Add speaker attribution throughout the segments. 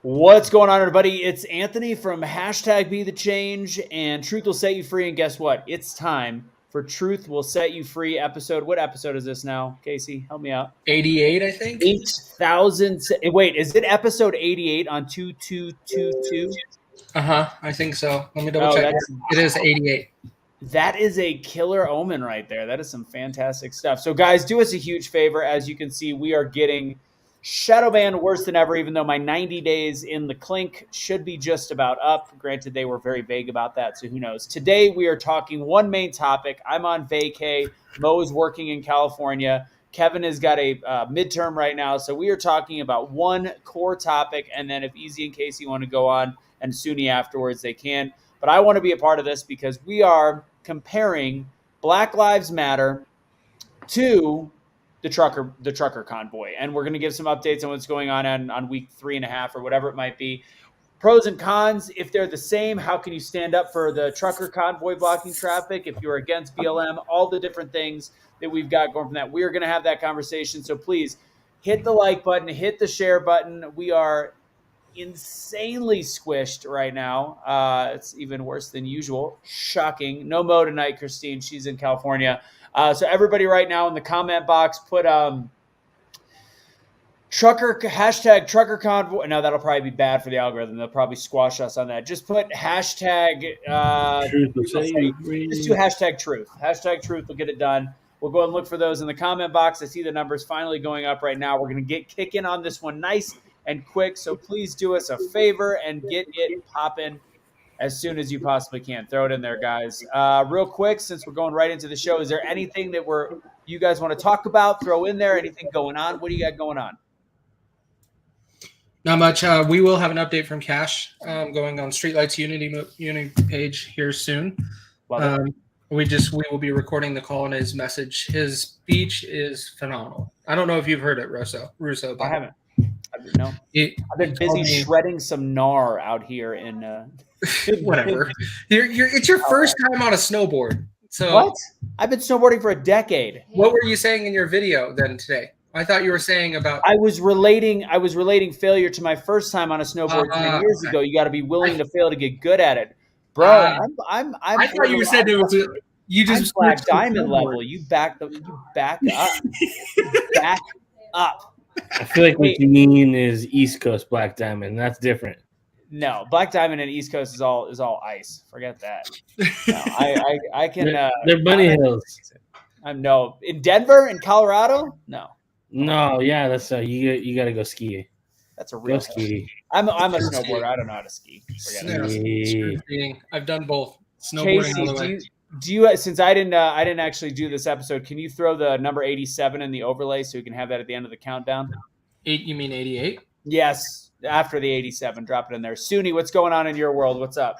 Speaker 1: What's going on, everybody? It's Anthony from hashtag Be The Change, and Truth Will Set You Free. And guess what? It's time for Truth Will Set You Free episode. What episode is this now, Casey? Help me out.
Speaker 2: 88, I think.
Speaker 1: 8,000. Wait, is it episode 88 on 2222?
Speaker 2: I think so. Let me double check. It is 88.
Speaker 1: That is a killer omen right there. That is some fantastic stuff. So, guys, do us a huge favor. As you can see, we are getting shadow banned worse than ever, even though my 90 days in the clink should be just about up. Granted, they were very vague about that, so who knows. Today, we are talking one main topic. I'm on vacay. Mo is working in California. Kevin has got a midterm right now, so we are talking about one core topic, and then if Easy and Casey want to go on, and Suni afterwards, they can. But I want to be a part of this because we are comparing Black Lives Matter to the trucker convoy. And we're going to give some updates on what's going on week 3.5 or whatever it might be. Pros and cons, if they're the same, how can you stand up for the trucker convoy blocking traffic? If you're against BLM, all the different things that we've got going from that. We're going to have that conversation. So please hit the like button, hit the share button. We are insanely squished right now. It's even worse than usual. Shocking. No Mo tonight, Christine. She's in California. So everybody right now in the comment box, put hashtag trucker convoy. No, that'll probably be bad for the algorithm. They'll probably squash us on that. Just put hashtag
Speaker 3: truth.
Speaker 1: Just do hashtag truth. Hashtag truth will get it done. We'll go and look for those in the comment box. I see the numbers finally going up right now. We're going to get kicking on this one nice and quick. So please do us a favor and get it popping as soon as you possibly can. Throw it in there, guys. Real quick, since we're going right into the show, is there anything that you guys want to talk about? Throw in there. Anything going on? What do you got going on?
Speaker 2: Not much. We will have an update from Cash going on Streetlights Unity page here soon. We will be recording the call on his message. His speech is phenomenal. I don't know if you've heard it, Russo.
Speaker 1: I haven't. No. I've been busy shredding some gnar out here in
Speaker 2: whatever. It's your first time on a snowboard. So
Speaker 1: what? I've been snowboarding for a decade.
Speaker 2: What were you saying in your video then today? I thought you were saying about
Speaker 1: I was relating failure to my first time on a snowboard 10 years ago. You got to be willing to fail to get good at it. Bro, I
Speaker 2: thought you said it was you just
Speaker 1: Black Diamond level. You back up. Back up.
Speaker 3: I feel like what you mean is East Coast Black Diamond. That's different.
Speaker 1: No, Black Diamond and East Coast is all ice. Forget that. No, I can.
Speaker 3: They're bunny hills.
Speaker 1: No, in Denver, in Colorado, no.
Speaker 3: No, yeah, that's you got to go ski.
Speaker 1: That's a real ski. I'm a snowboarder. I don't know how to ski.
Speaker 2: I've done both. Snowboarding all the way.
Speaker 1: Do you, since I didn't actually do this episode, can you throw the number 87 in the overlay so we can have that at the end of the countdown?
Speaker 2: You mean 88?
Speaker 1: Yes, after the 87, drop it in there. Suni, what's going on in your world? What's up?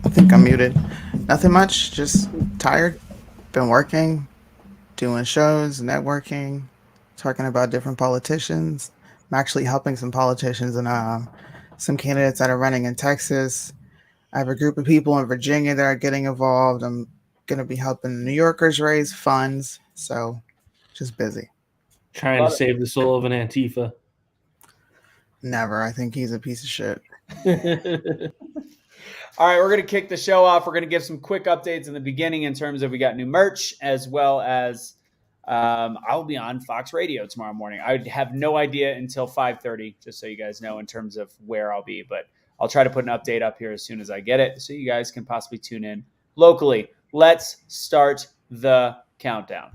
Speaker 4: I think I'm muted. Nothing much, just tired. Been working, doing shows, networking, talking about different politicians. I'm actually helping some politicians and some candidates that are running in Texas. I have a group of people in Virginia that are getting involved. I'm going to be helping New Yorkers raise funds. So just busy.
Speaker 3: Trying to save the soul of an Antifa.
Speaker 4: Never. I think he's a piece of shit.
Speaker 1: All right, we're going to kick the show off. We're going to give some quick updates in the beginning in terms of we got new merch, as well as I'll be on Fox Radio tomorrow morning. I have no idea until 5:30, just so you guys know in terms of where I'll be. But I'll try to put an update up here as soon as I get it so you guys can possibly tune in locally. Let's start the countdown.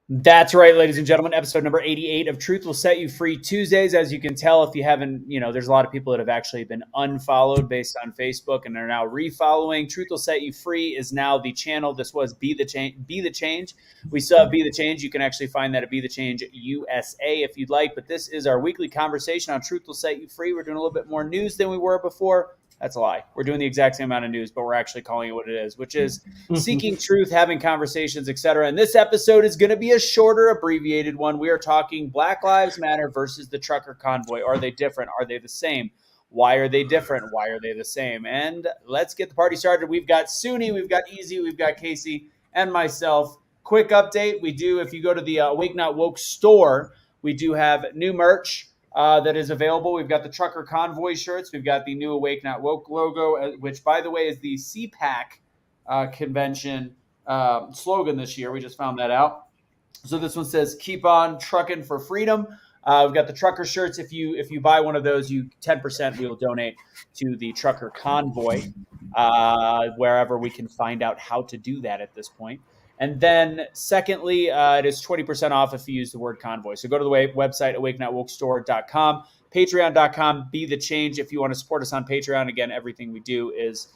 Speaker 1: That's right, ladies and gentlemen. Episode number 88 of Truth Will Set You Free Tuesdays. As you can tell, if you haven't, there's a lot of people that have actually been unfollowed based on Facebook and are now refollowing. Truth Will Set You Free is now the channel. This was Be the Change. We still have Be the Change. You can actually find that at Be the Change USA if you'd like. But this is our weekly conversation on Truth Will Set You Free. We're doing a little bit more news than we were before. That's a lie. We're doing the exact same amount of news, but we're actually calling it what it is, which is seeking truth, having conversations, etc. And this episode is going to be a shorter, abbreviated one. We are talking Black Lives Matter versus the trucker convoy. Are they different? Are they the same? Why are they different? Why are they the same? And let's get the party started. We've got Suni, we've got Easy, we've got Casey, and myself. Quick update. We do, if you go to the Awake Not Woke store, we do have new merch that is available. We've got the Trucker Convoy shirts. We've got the new Awake Not Woke logo, which, by the way, is the CPAC convention slogan this year. We just found that out. So this one says, keep on trucking for freedom. We've got the trucker shirts. If you buy one of those, 10% we will donate to the Trucker Convoy, wherever we can find out how to do that at this point. And then secondly, it is 20% off if you use the word convoy. So go to the website, awakenotwokestore.com, patreon.com, Be the Change. If you want to support us on Patreon, again, everything we do is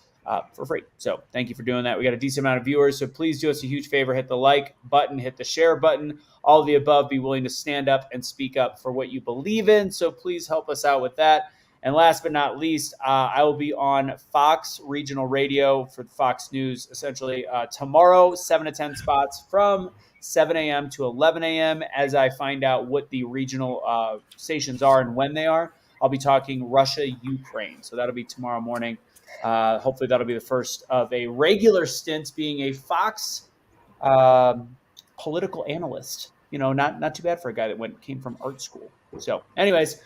Speaker 1: for free. So thank you for doing that. We got a decent amount of viewers. So please do us a huge favor. Hit the like button, hit the share button, all of the above. Be willing to stand up and speak up for what you believe in. So please help us out with that. And last but not least, I will be on Fox Regional Radio for Fox News, essentially tomorrow, 7 to 10 spots from 7 a.m. to 11 a.m. as I find out what the regional stations are and when they are. I'll be talking Russia, Ukraine. So that'll be tomorrow morning. Hopefully that'll be the first of a regular stint being a Fox political analyst. Not too bad for a guy that came from art school. So anyways,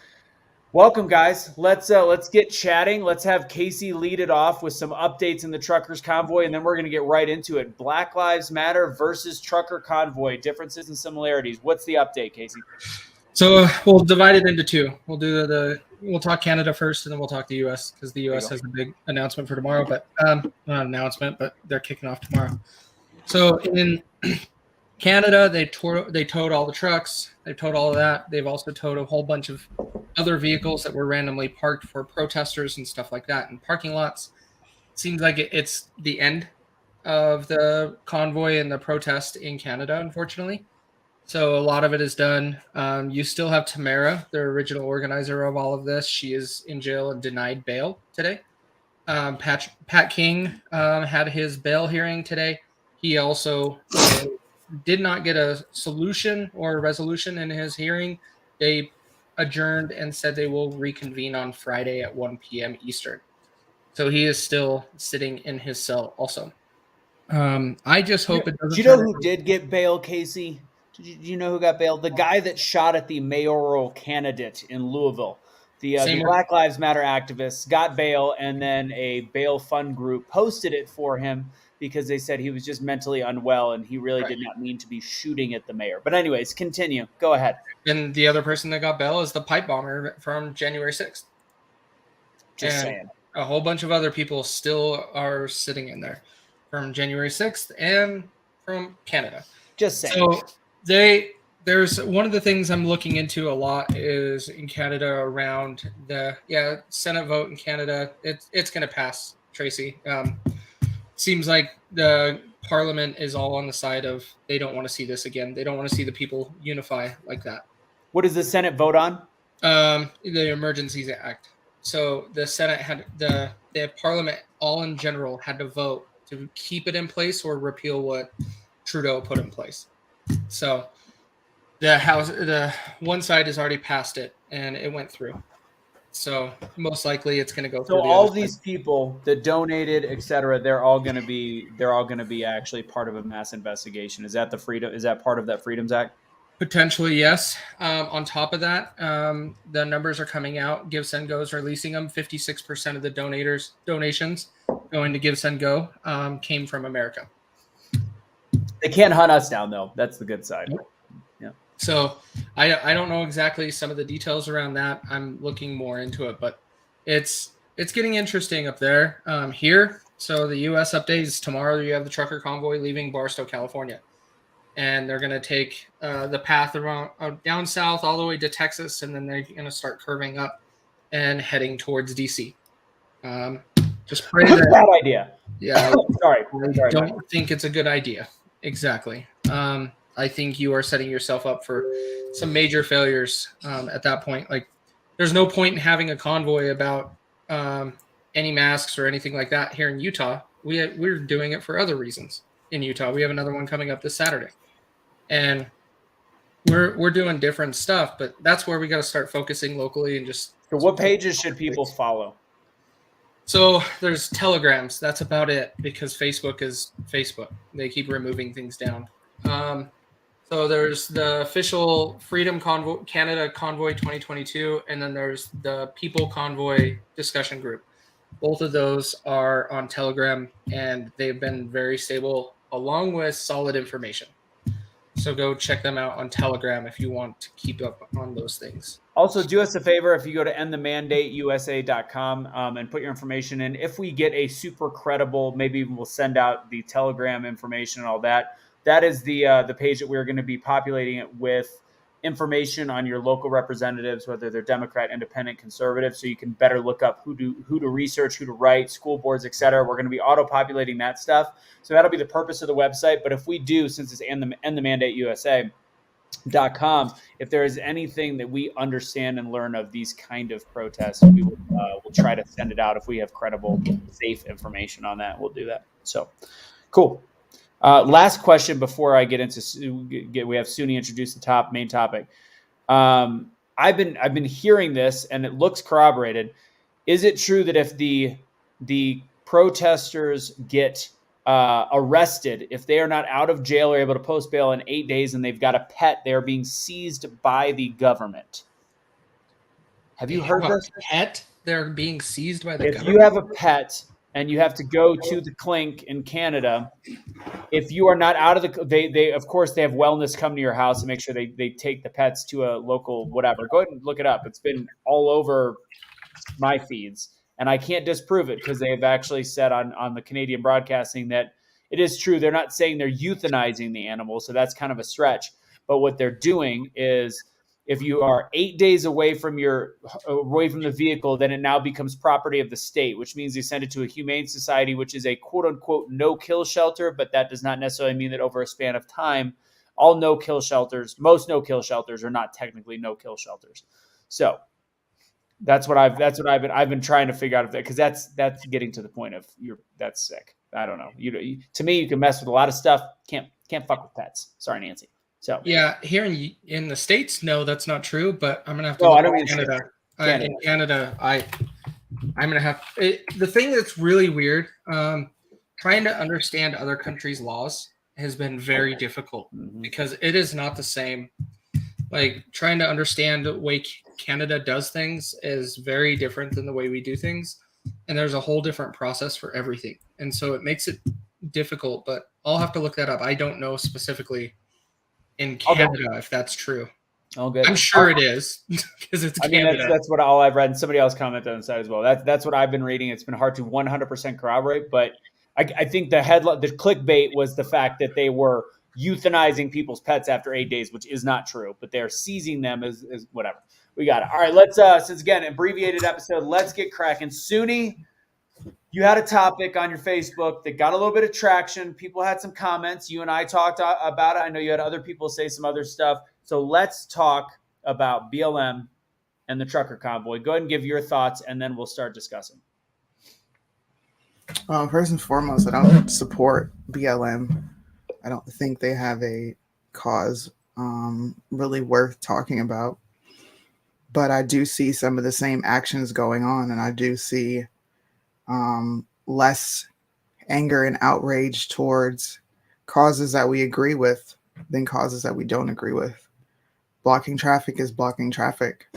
Speaker 1: welcome, guys. Let's get chatting. Let's have Casey lead it off with some updates in the Truckers Convoy, and then we're going to get right into it. Black Lives Matter versus Trucker Convoy, differences and similarities. What's the update, Casey?
Speaker 2: So we'll divide it into two. We'll talk Canada first, and then we'll talk the U.S. because the U.S. has a big announcement for tomorrow, but not an announcement, but they're kicking off tomorrow. So in Canada, they towed all the trucks. They towed all of that. They've also towed a whole bunch of other vehicles that were randomly parked for protesters and stuff like that in parking lots. Seems like it's the end of the convoy and the protest in Canada, unfortunately. So a lot of it is done. You still have Tamara, the original organizer of all of this. She is in jail and denied bail today. Pat King had his bail hearing today. He also did not get a solution or a resolution in his hearing. They adjourned and said they will reconvene on Friday at 1 p.m. Eastern. So he is still sitting in his cell also. I just hope it doesn't.
Speaker 1: Do you know who did get bail, Casey? Do you know who got bail? The guy that shot at the mayoral candidate in Louisville. The Black Lives Matter activists got bail, and then a bail fund group posted it for him because they said he was just mentally unwell and he really did not mean to be shooting at the mayor. But anyways, continue. Go ahead.
Speaker 2: And the other person that got bail is the pipe bomber from January 6th.
Speaker 1: Just saying.
Speaker 2: A whole bunch of other people still are sitting in there from January 6th and from Canada.
Speaker 1: Just saying.
Speaker 2: So there's one of the things I'm looking into a lot is in Canada around the Senate vote in Canada. It's going to pass, Tracy. Seems like the Parliament is all on the side of they don't want to see this again. They don't want to see the people unify like that.
Speaker 1: What does the Senate vote on?
Speaker 2: The Emergencies Act. So the Senate had the Parliament all in general had to vote to keep it in place or repeal what Trudeau put in place. So the one side has already passed it and it went through. So most likely it's going to go through.
Speaker 1: So all these people that donated, etc., they're all going to be actually part of a mass investigation. Is that part of that Freedoms Act?
Speaker 2: Potentially, yes. On top of that, the numbers are coming out. Give Send Go is releasing them. 56% of the donations going to Give Send Go came from America.
Speaker 1: They can't hunt us down, though. That's the good side.
Speaker 2: Nope. Yeah. So I don't know exactly some of the details around that. I'm looking more into it, but it's getting interesting up there. Here, so the U.S. update is tomorrow. You have the trucker convoy leaving Barstow, California. and they're going to take the path around down south all the way to Texas, and then they're going to start curving up and heading towards DC. Just pray that.
Speaker 1: Bad idea.
Speaker 2: Yeah,
Speaker 1: sorry.
Speaker 2: I don't think it's a good idea. Exactly. I think you are setting yourself up for some major failures at that point. Like, there's no point in having a convoy about any masks or anything like that here in Utah. We're doing it for other reasons in Utah. We have another one coming up this Saturday, and we're doing different stuff. But that's where we got to start focusing locally and just.
Speaker 1: So, what pages should people follow?
Speaker 2: So there's Telegrams. That's about it, because Facebook is Facebook. They keep removing things down. So there's the official Freedom Convoy, Canada Convoy 2022, and then there's the People Convoy discussion group. Both of those are on Telegram, and they've been very stable, along with solid information. So go check them out on Telegram if you want to keep up on those things.
Speaker 1: Also, do us a favor if you go to endthemandateusa.com and put your information in. If we get a super credible, maybe we'll send out the Telegram information and all that. That is the page that we're going to be populating it with information on your local representatives, whether they're Democrat, Independent, Conservative, so you can better look up who to research, who to write, school boards, etc. We're going to be auto-populating that stuff. So that'll be the purpose of the website. But if we do, since it's endthemandateusa.com, if there is anything that we understand and learn of these kind of protests, we will we'll try to send it out. If we have credible, safe information on that, we'll do that. So, cool. Last question before I get into we have Suni introduce the main topic. I've been hearing this, and it looks corroborated. Is it true that if the protesters get arrested, if they are not out of jail or able to post bail in 8 days, and they've got a pet, they are being seized by the government? Have you heard this?
Speaker 2: Pet? They're being seized by the government?
Speaker 1: If you have a pet and you have to go to the Clink in Canada, if you are not out of they of course they have wellness come to your house and make sure they take the pets to a local whatever. Go ahead and look it up. It's been all over my feeds, and I can't disprove it because they have actually said on the Canadian broadcasting that it is true. They're not saying they're euthanizing the animal, so that's kind of a stretch. But what they're doing is, if you are 8 days away from the vehicle, then it now becomes property of the state, which means they send it to a humane society, which is a quote unquote no-kill shelter. But that does not necessarily mean that over a span of time, most no-kill shelters are not technically no-kill shelters. So that's what I've been trying to figure out, because that's getting to the point of that's sick. I don't know. To me, you can mess with a lot of stuff. Can't fuck with pets. Sorry, Nancy. So
Speaker 2: yeah, here in the States, no, that's not true. But I'm gonna have to.
Speaker 1: No, I don't mean
Speaker 2: Canada. In Canada, I'm gonna have the thing that's really weird. Trying to understand other countries' laws has been very difficult because it is not the same. Like, trying to understand the way Canada does things is very different than the way we do things, and there's a whole different process for everything, and so it makes it difficult. But I'll have to look that up. I don't know specifically in Canada if that's true.
Speaker 1: Oh, good.
Speaker 2: I'm sure it is, because it's Canada.
Speaker 1: Mean, that's what all I've read, and somebody else commented on the side as well. That's what I've been reading. It's been hard to 100% corroborate, but I think the clickbait was the fact that they were euthanizing people's pets after 8 days, which is not true, but they're seizing them as whatever. We got it. All right, let's since again, abbreviated episode, let's get cracking. Suni, you had a topic on your Facebook that got a little bit of traction. People had some comments. You and I talked about it. I know you had other people say some other stuff. So let's talk about BLM and the trucker convoy. Go ahead and give your thoughts, and then we'll start discussing.
Speaker 4: First and foremost, I don't support BLM. I don't think they have a cause really worth talking about. But I do see some of the same actions going on, and I do see less anger and outrage towards causes that we agree with than causes that we don't agree with. Blocking traffic is blocking traffic.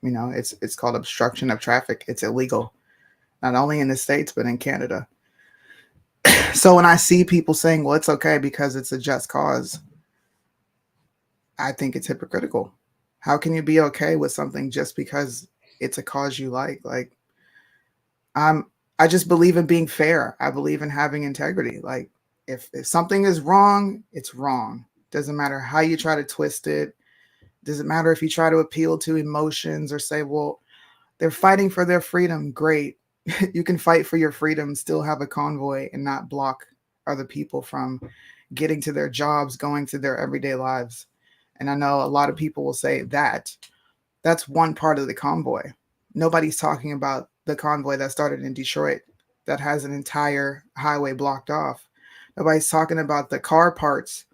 Speaker 4: You know, it's called obstruction of traffic. It's illegal, not only in the States, but in Canada. So when I see people saying, well, it's okay because it's a just cause, I think it's hypocritical. How can you be okay with something just because it's a cause you like? Like, I just believe in being fair. I believe in having integrity. Like, if something is wrong, it's wrong. Doesn't matter how you try to twist it. Doesn't matter if you try to appeal to emotions or say, well, they're fighting for their freedom. Great. You can fight for your freedom, still have a convoy, and not block other people from getting to their jobs, going to their everyday lives. And I know a lot of people will say that that's one part of the convoy. Nobody's talking about the convoy that started in Detroit that has an entire highway blocked off. Nobody's talking about the car parts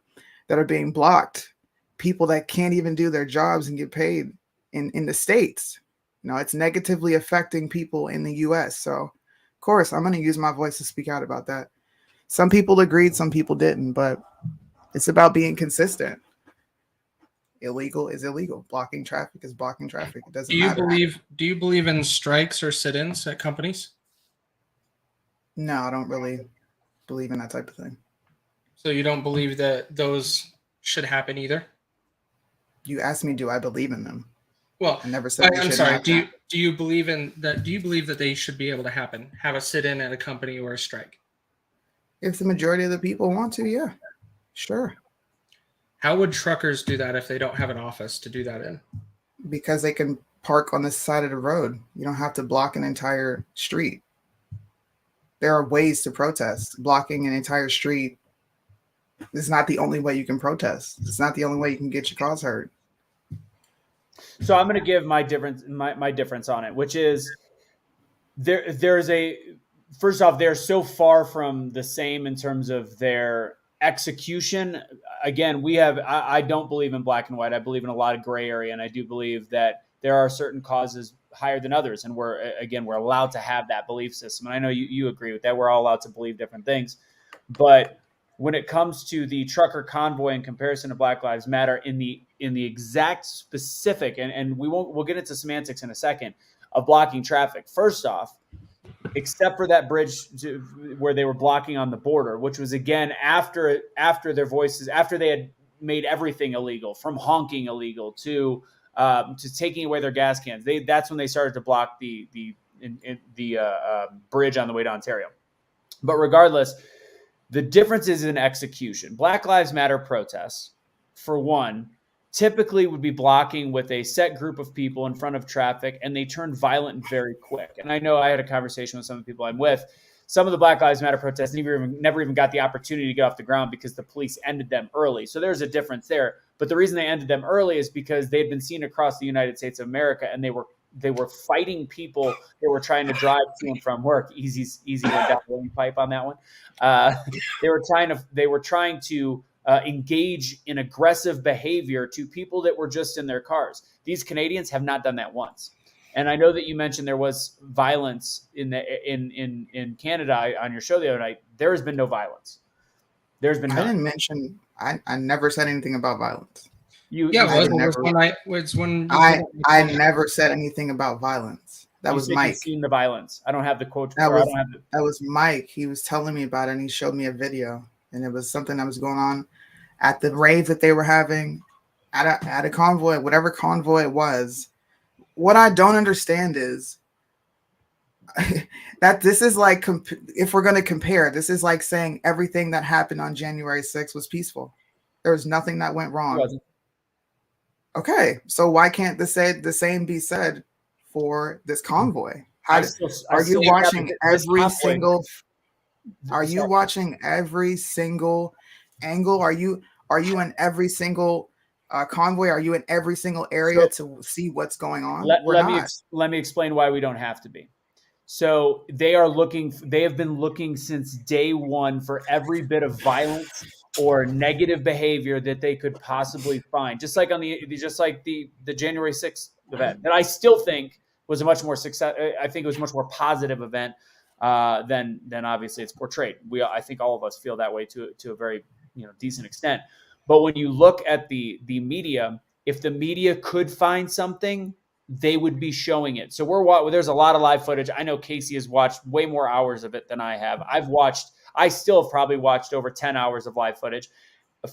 Speaker 4: that are being blocked, people that can't even do their jobs and get paid in the States. It's negatively affecting people in the US. So, of course, I'm going to use my voice to speak out about that. Some people agreed, some people didn't, but it's about being consistent. Illegal is illegal. Blocking traffic is blocking traffic. It doesn't matter.
Speaker 2: Do you believe in strikes or sit-ins at companies?
Speaker 4: No, I don't really believe in that type of thing.
Speaker 2: So you don't believe that those should happen either?
Speaker 4: You asked me, do I believe in them?
Speaker 2: Well,
Speaker 4: I never said.
Speaker 2: I'm sorry. Do you believe in that? Do you believe that they should be able to happen? Have a sit-in at a company or a strike?
Speaker 4: If the majority of the people want to, yeah, sure.
Speaker 2: How would truckers do that if they don't have an office to do that in?
Speaker 4: Because they can park on the side of the road. You don't have to block an entire street. There are ways to protest. Blocking an entire street is not the only way you can protest. It's not the only way you can get your cause heard.
Speaker 1: So I'm going to give my difference on it, which is there's a, first off, they're so far from the same in terms of their execution. Again, I don't believe in black and white. I believe in a lot of gray area. And I do believe that there are certain causes higher than others. And we're allowed to have that belief system. And I know you agree with that. We're all allowed to believe different things, but when it comes to the trucker convoy in comparison to Black Lives Matter in the exact specific, and we'll get into semantics in a second, of blocking traffic. First off, except for that bridge where they were blocking on the border, which was again after their voices, after they had made everything illegal, from honking illegal to taking away their gas cans. That's when they started to block the bridge on the way to Ontario. But regardless, the difference is in execution. Black Lives Matter protests, for one, typically would be blocking with a set group of people in front of traffic, and they turn violent very quick. And I know I had a conversation with some of the people I'm with. Some of the Black Lives Matter protests never even got the opportunity to get off the ground because the police ended them early. So there's a difference there. But the reason they ended them early is because they'd been seen across the United States of America, and they were fighting people that were trying to drive to and from work. Easy went down the pipe on that one. They were trying to engage in aggressive behavior to people that were just in their cars. These Canadians have not done that once. And I know that you mentioned there was violence in Canada on your show the other night. There has been no violence. There's been none.
Speaker 4: I didn't mention. I never said anything about violence. I never said anything about violence. That was Mike.
Speaker 1: You've seen the violence. I don't have the quote.
Speaker 4: That was Mike. He was telling me about it, and he showed me a video, and it was something that was going on at the rave that they were having at a convoy, whatever convoy it was. What I don't understand is that this is like, if we're going to compare, this is like saying everything that happened on January 6th was peaceful. There was nothing that went wrong. Okay, so why can't the same be said for this convoy? Are you watching every single angle? Are you in every single convoy? Are you in every single area to see what's going on?
Speaker 1: Let me explain why we don't have to be. So they have been looking since day one for every bit of violence or negative behavior that they could possibly find, just like the January 6th event, that I still think was a much more I think it was a much more positive event than obviously it's portrayed. I think all of us feel that way to a very decent extent. But when you look at the media, if the media could find something, they would be showing it. So there's a lot of live footage. I know Casey has watched way more hours of it than I have. I still have probably watched over 10 hours of live footage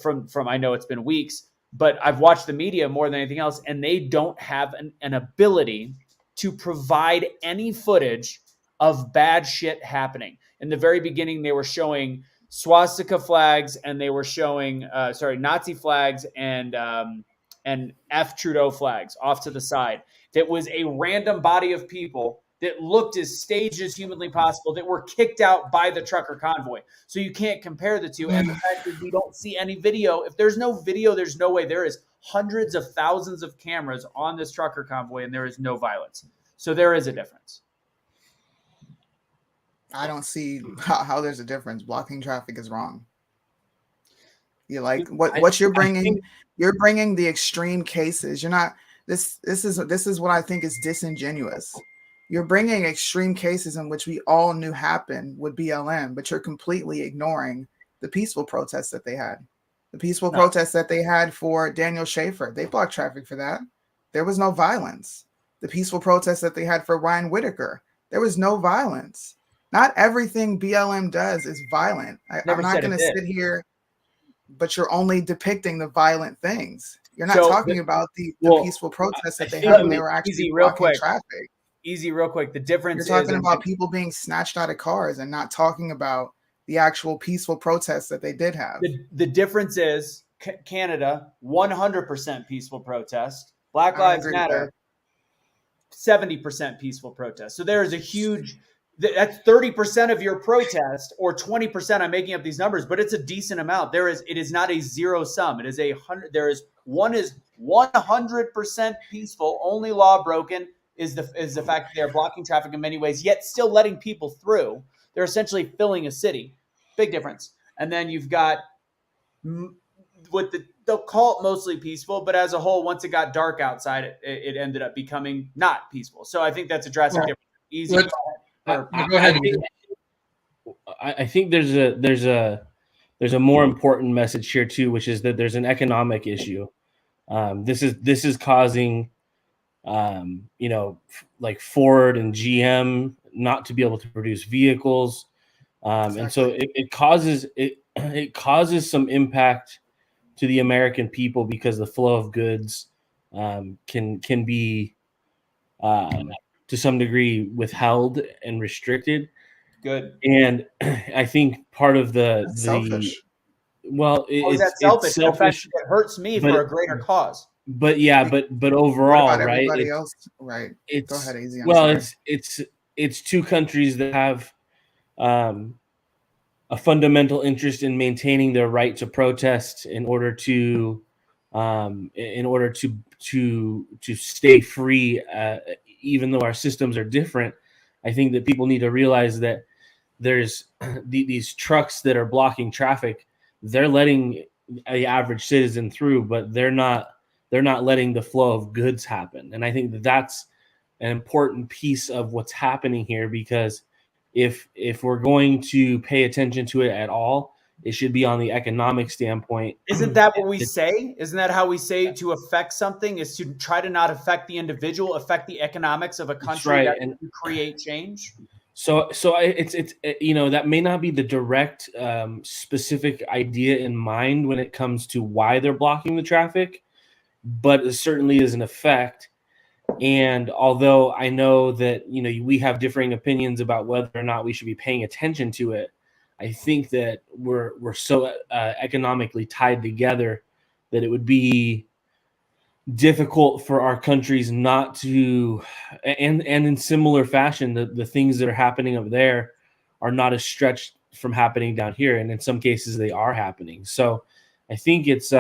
Speaker 1: from I know it's been weeks, but I've watched the media more than anything else, and they don't have an ability to provide any footage of bad shit happening. In the very beginning, they were showing swastika flags, and they were showing Nazi flags and F Trudeau flags off to the side. That was a random body of people that looked as staged as humanly possible that were kicked out by the trucker convoy. So you can't compare the two. And the fact that we don't see any video, if there's no video, there's no way. There is hundreds of thousands of cameras on this trucker convoy, and there is no violence. So there is a difference.
Speaker 4: I don't see how there's a difference. Blocking traffic is wrong. You like what you're bringing. You're bringing the extreme cases. You're not. This is what I think is disingenuous. You're bringing extreme cases in which we all knew happened with BLM, but you're completely ignoring the peaceful protests that they had. The peaceful protests that they had for Daniel Schaefer. They blocked traffic for that. There was no violence. The peaceful protests that they had for Ryan Whitaker. There was no violence. Not everything BLM does is violent. I'm not going to sit here, but you're only depicting the violent things. You're not talking about the peaceful protests that they had when they were actually blocking traffic.
Speaker 1: Easy, real quick. The difference
Speaker 4: You're talking about people being snatched out of cars and not talking about the actual peaceful protests that they did have.
Speaker 1: The difference is Canada, 100% peaceful protest. Black Lives Matter, 70% peaceful protest. So there is a huge, that's 30% of your protest, or 20%. I'm making up these numbers, but it's a decent amount. It is not a zero sum. It is 100. There is 100% peaceful. Only law broken is the fact that they're blocking traffic in many ways, yet still letting people through. They're essentially filling a city. Big difference. And then you've got they'll call it mostly peaceful, but as a whole, once it got dark outside, it ended up becoming not peaceful. So I think that's a drastic difference. Easy.
Speaker 2: Go ahead.
Speaker 3: I think there's a more important message here too, which is that there's an economic issue. This is causing, like Ford and GM not to be able to produce vehicles, and so it causes some impact to the American people because the flow of goods can be to some degree withheld and restricted.
Speaker 1: Good.
Speaker 3: And I think part of
Speaker 4: That's selfish.
Speaker 1: It's selfish. In fact, it hurts me for a greater cause.
Speaker 3: But but overall, right?
Speaker 4: Everybody else, right? Go ahead, Easy.
Speaker 3: It's two countries that have a fundamental interest in maintaining their right to protest in order to stay free, even though our systems are different. I think that people need to realize that there's these trucks that are blocking traffic. They're letting the average citizen through, but they're not letting the flow of goods happen. And I think that that's an important piece of what's happening here, because if we're going to pay attention to it at all, it should be on the economic standpoint.
Speaker 1: Isn't that what we say? Isn't that how we say to affect something is to try to not affect the individual, affect the economics of a country, right, and create change?
Speaker 3: So it's that may not be the direct specific idea in mind when it comes to why they're blocking the traffic, but it certainly is an effect. And although I know that we have differing opinions about whether or not we should be paying attention to it, I think that we're so economically tied together that it would be difficult for our countries not to, and in similar fashion, the things that are happening up there are not as stretched from happening down here, and in some cases they are happening. So I think it's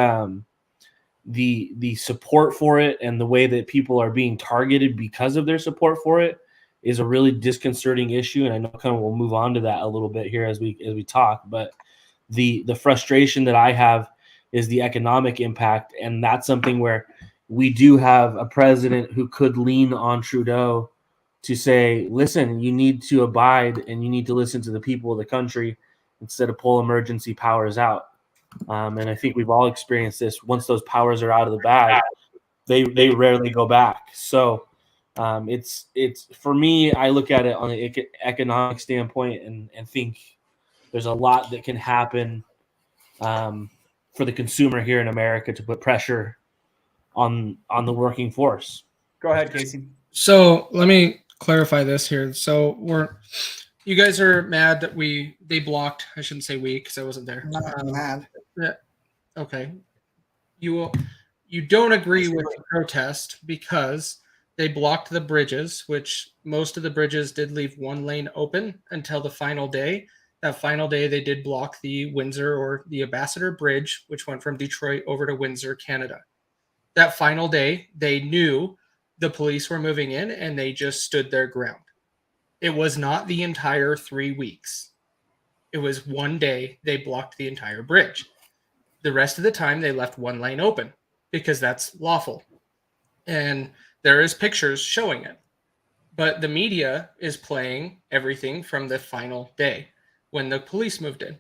Speaker 3: the support for it and the way that people are being targeted because of their support for it is a really disconcerting issue. And I know kind of we'll move on to that a little bit here as we talk, but the frustration that I have is the economic impact. And that's something where we do have a president who could lean on Trudeau to say, listen, you need to abide and you need to listen to the people of the country instead of pull emergency powers out. And I think we've all experienced this. Once those powers are out of the bag, they rarely go back. So it's for me, I look at it on an economic standpoint and think there's a lot that can happen for the consumer here in America to put pressure on the working force.
Speaker 1: Go ahead, Casey.
Speaker 2: So let me clarify this here. So You guys are mad that they blocked. I shouldn't say we because I wasn't there.
Speaker 4: I'm not mad.
Speaker 2: Yeah. Okay. You don't agree with the protest because they blocked the bridges, which most of the bridges did leave one lane open until the final day. That final day, they did block the Windsor or the Ambassador Bridge, which went from Detroit over to Windsor, Canada. That final day, they knew the police were moving in and they just stood their ground. It was not the entire 3 weeks. It was one day they blocked the entire bridge. The rest of the time, they left one lane open because that's lawful. And there is pictures showing it. But the media is playing everything from the final day when the police moved in.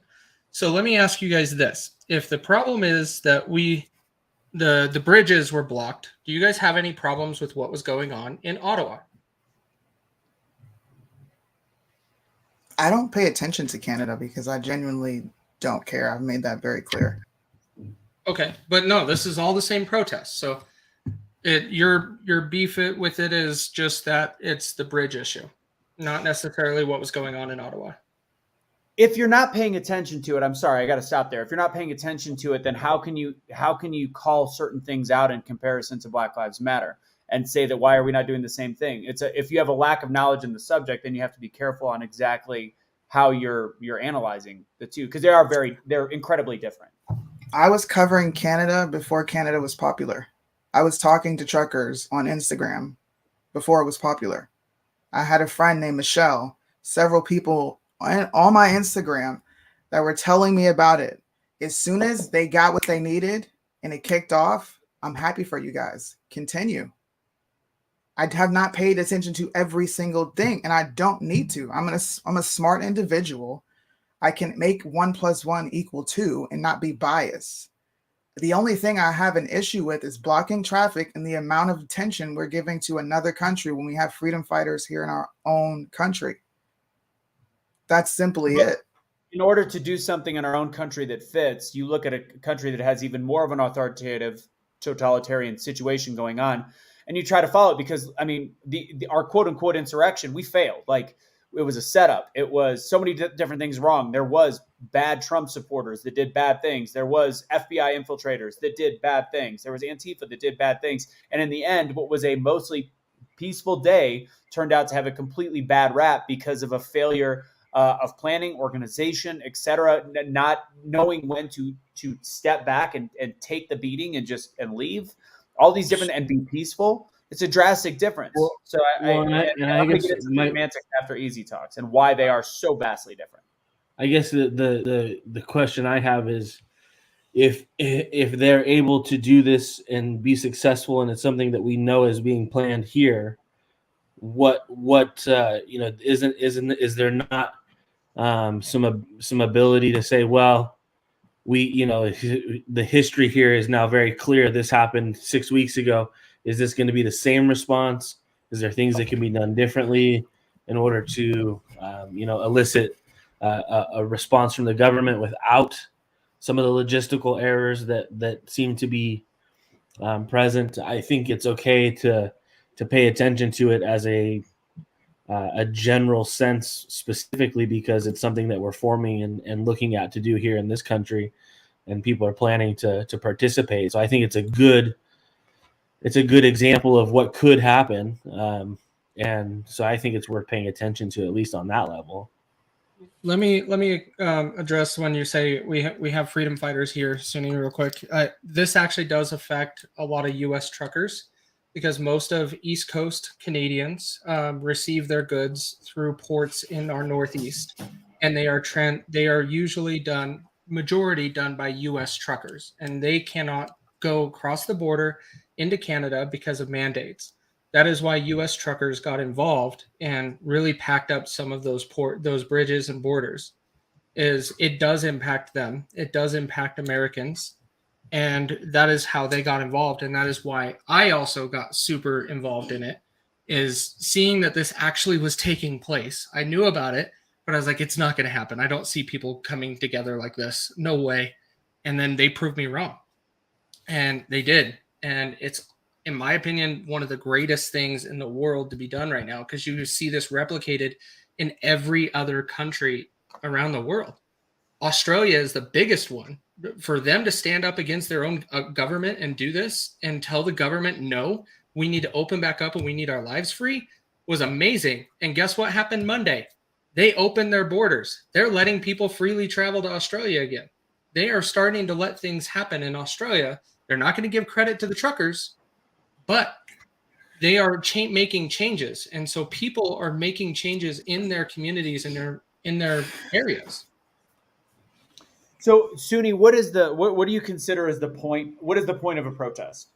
Speaker 2: So let me ask you guys this. If the problem is that the bridges were blocked, do you guys have any problems with what was going on in Ottawa?
Speaker 4: I don't pay attention to Canada because I genuinely don't care. I've made that very clear.
Speaker 2: Okay, but no, this is all the same protest. So your beef with it is just that it's the bridge issue, not necessarily what was going on in Ottawa.
Speaker 1: If you're not paying attention to it, I'm sorry, I got to stop there. If you're not paying attention to it, then how can you call certain things out in comparison to Black Lives Matter and say that why are we not doing the same thing? If you have a lack of knowledge in the subject, then you have to be careful on exactly how you're analyzing the two, because they're incredibly different.
Speaker 4: I was covering Canada before Canada was popular. I was talking to truckers on Instagram before it was popular. I had a friend named Michelle, several people on my Instagram that were telling me about it. As soon as they got what they needed and it kicked off, I'm happy for you guys. Continue. I have not paid attention to every single thing, and I don't need to. I'm a smart individual. I can make 1 + 1 = 2 and not be biased. The only thing I have an issue with is blocking traffic and the amount of attention we're giving to another country when we have freedom fighters here in our own country. That's simply it.
Speaker 1: In order to do something in our own country that fits, you look at a country that has even more of an authoritative, totalitarian situation going on, and you try to follow it because, I mean, our quote-unquote insurrection, we failed. Like, it was a setup. It was so many different things wrong. There was bad Trump supporters that did bad things. There was FBI infiltrators that did bad things. There was Antifa that did bad things. And in the end, what was a mostly peaceful day turned out to have a completely bad rap because of a failure of planning, organization, etc., not knowing when to step back and take the beating and leave. All these different and be peaceful. It's a drastic difference. I'm going to get into semantics after Easy Talks and why they are so vastly different.
Speaker 3: I guess the question I have is if they're able to do this and be successful, and it's something that we know is being planned here, what is there not some ability to say, well, the history here is now very clear. This happened 6 weeks ago. Is this going to be the same response? Is there things that can be done differently in order to, elicit a response from the government without some of the logistical errors that seem to be present? I think it's okay to pay attention to it as a general sense, specifically because it's something that we're forming and looking at to do here in this country, and people are planning to participate. So I think it's a good example of what could happen. And so I think it's worth paying attention to, at least on that level.
Speaker 2: Let me address when you say we have freedom fighters here, Sunny, real quick. This actually does affect a lot of U.S. truckers because most of East Coast Canadians receive their goods through ports in our Northeast, and they are usually majority done by U.S. truckers, and they cannot go across the border into Canada because of mandates. That is why U.S. truckers got involved and really packed up some of those bridges and borders. It does impact them. It does impact Americans. And that is how they got involved. And that is why I also got super involved in it, is seeing that this actually was taking place. I knew about it, but I was like, it's not going to happen. I don't see people coming together like this. No way. And then they proved me wrong. And they did. And it's, in my opinion, one of the greatest things in the world to be done right now, because you see this replicated in every other country around the world. Australia is the biggest one. For them to stand up against their own government and do this and tell the government, no, we need to open back up and we need our lives free, was amazing. And guess what happened Monday? They opened their borders. They're letting people freely travel to Australia again. They are starting to let things happen in Australia. They're not going to give credit to the truckers, but they are making changes. And so people are making changes in their communities and in their areas.
Speaker 1: So, Suni, what do you consider as the point? What is the point of a protest?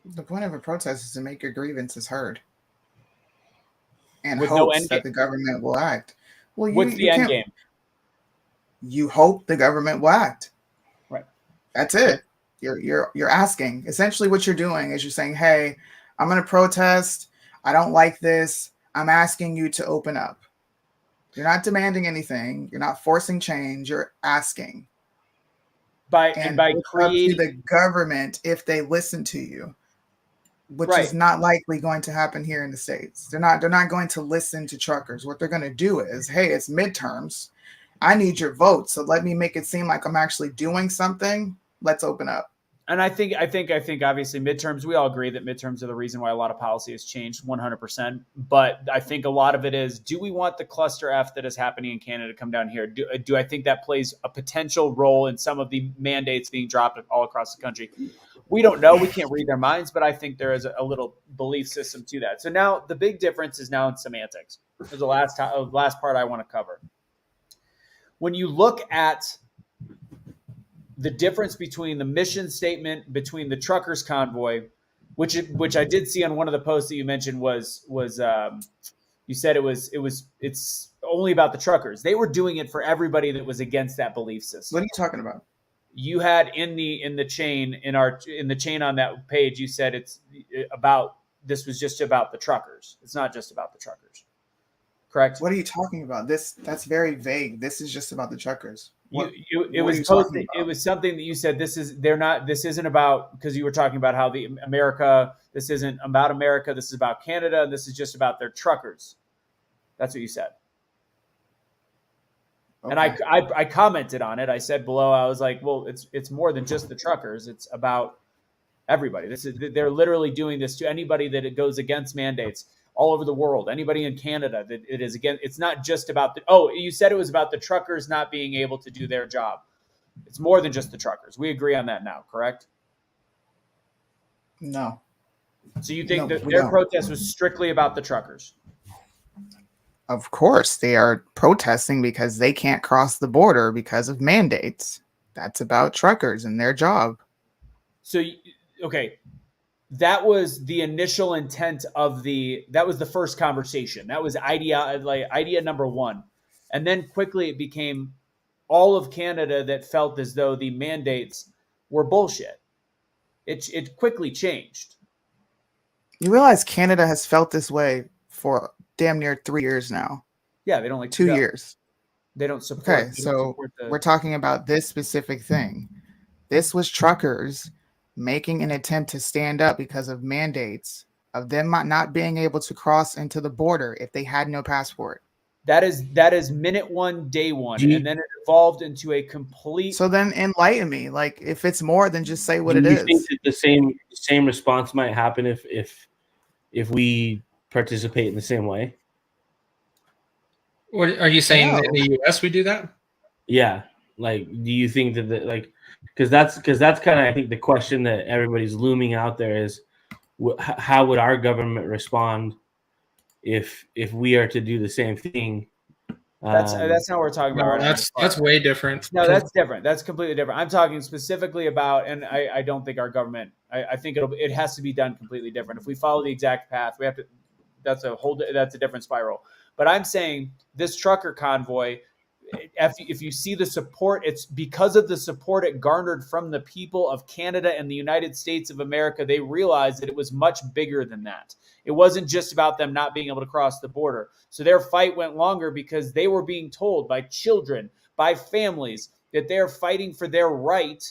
Speaker 4: The point of a protest is to make your grievances heard and
Speaker 1: With no
Speaker 4: hopes
Speaker 1: end
Speaker 4: that
Speaker 1: game.
Speaker 4: the government will act. Well,
Speaker 1: What's the end game?
Speaker 4: You hope the government will act.
Speaker 1: Right.
Speaker 4: That's it. You're asking. Essentially what you're doing is you're saying, hey, I'm going to protest. I don't like this. I'm asking you to open up. You're not demanding anything. You're not forcing change. You're asking.
Speaker 1: By
Speaker 4: It's
Speaker 1: creating
Speaker 4: up to the government if they listen to you, which
Speaker 1: Right.
Speaker 4: is not likely going to happen here in the States. They're not going to listen to truckers. What they're going to do is, hey, it's midterms. I need your vote. So let me make it seem like I'm actually doing something. Let's open up.
Speaker 1: And I think obviously midterms, we all agree that midterms are the reason why a lot of policy has changed 100%. But I think a lot of it is, do we want the cluster F that is happening in Canada to come down here? Do I think that plays a potential role in some of the mandates being dropped all across the country? We don't know. We can't read their minds, but I think there is a little belief system to that. So now the big difference is now in semantics. This is the last part I want to cover. When you look at the difference between the mission statement between the truckers convoy, which I did see on one of the posts that you mentioned was you said it's only about the truckers. They were doing it for everybody that was against that belief system.
Speaker 4: What are you talking about?
Speaker 1: You had in the chain on that page, you said this was just about the truckers. It's not just about the truckers. Correct?
Speaker 4: What are you talking about? That's very vague. This is just about the truckers.
Speaker 1: It was something that you said this isn't about, because you were talking about how this isn't about America, this is about Canada, and this is just about their truckers. That's what you said. Okay. And I commented on it. I said below, I was like, well, it's more than just the truckers. It's about everybody. They're literally doing this to anybody that it goes against mandates all over the world. Anybody in Canada that it is again. It's not just about you said it was about the truckers not being able to do their job. It's more than just the truckers. We agree on that now, correct?
Speaker 4: No.
Speaker 1: So you think that their protest was strictly about the truckers?
Speaker 4: Of course, they are protesting because they can't cross the border because of mandates. That's about truckers and their job.
Speaker 1: So, okay, that was the initial intent that was the first conversation. That was idea number one. And then quickly it became all of Canada that felt as though the mandates were bullshit. It quickly changed.
Speaker 4: You realize Canada has felt this way for damn near 3 years now.
Speaker 1: Yeah, they don't like
Speaker 4: 2 years.
Speaker 1: They don't support.
Speaker 4: Okay, so we're talking about this specific thing. This was truckers making an attempt to stand up because of mandates of them not being able to cross into the border if they had no passport.
Speaker 1: That is minute one, day one, and then it evolved into a complete.
Speaker 4: So then enlighten me. Like, if it's more than just say what it is.
Speaker 3: Do you think that the same response might happen if we participate in the same way?
Speaker 2: What are you saying? That in the U.S. we do that?
Speaker 3: Yeah. Like, do you think that because that's kind of, I think, the question that everybody's looming out there is, how would our government respond if we are to do the same thing?
Speaker 1: That's not what we're talking about.
Speaker 2: That's way different.
Speaker 1: No, that's different. That's completely different. I'm talking specifically about, and I don't think our government. I think it has to be done completely different. If we follow the exact path, we have to. That's a different spiral. But I'm saying this trucker convoy, if you see the support, it's because of the support it garnered from the people of Canada and the United States of America. They realized that it was much bigger than that. It wasn't just about them not being able to cross the border. So their fight went longer because they were being told by children, by families, that they're fighting for their right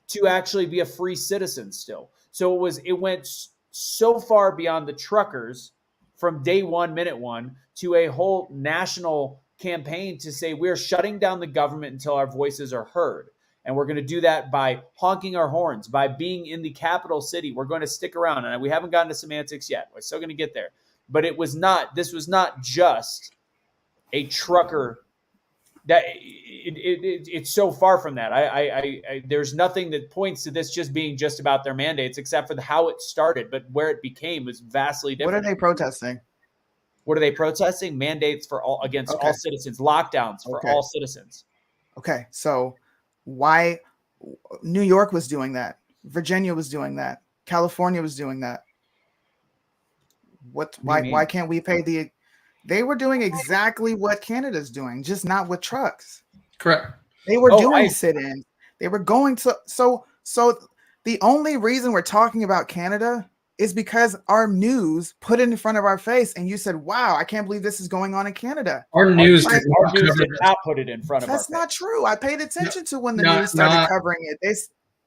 Speaker 1: to actually be a free citizen still. So it went so far beyond the truckers from day one, minute one, to a whole national campaign to say we're shutting down the government until our voices are heard. And we're going to do that by honking our horns, by being in the capital city. We're going to stick around. And we haven't gotten to semantics yet. We're still going to get there. But this was not just a trucker. It's so far from that. There's nothing that points to this just being just about their mandates, except for how it started. But where it became was vastly different.
Speaker 4: What are they protesting?
Speaker 1: What are they protesting? Mandates for all against all citizens, lockdowns for all citizens.
Speaker 4: Okay, so why New York was doing that? Virginia was doing that. California was doing that. Why can't we pay the? They were doing exactly what Canada's doing, just not with trucks.
Speaker 2: Correct.
Speaker 4: They were doing sit-ins. They were going to so the only reason we're talking about Canada is because our news put it in front of our face, and you said, "Wow, I can't believe this is going on in Canada."
Speaker 2: Our news
Speaker 1: did not put it in front of us.
Speaker 4: That's not true. I paid attention to when the news started covering it.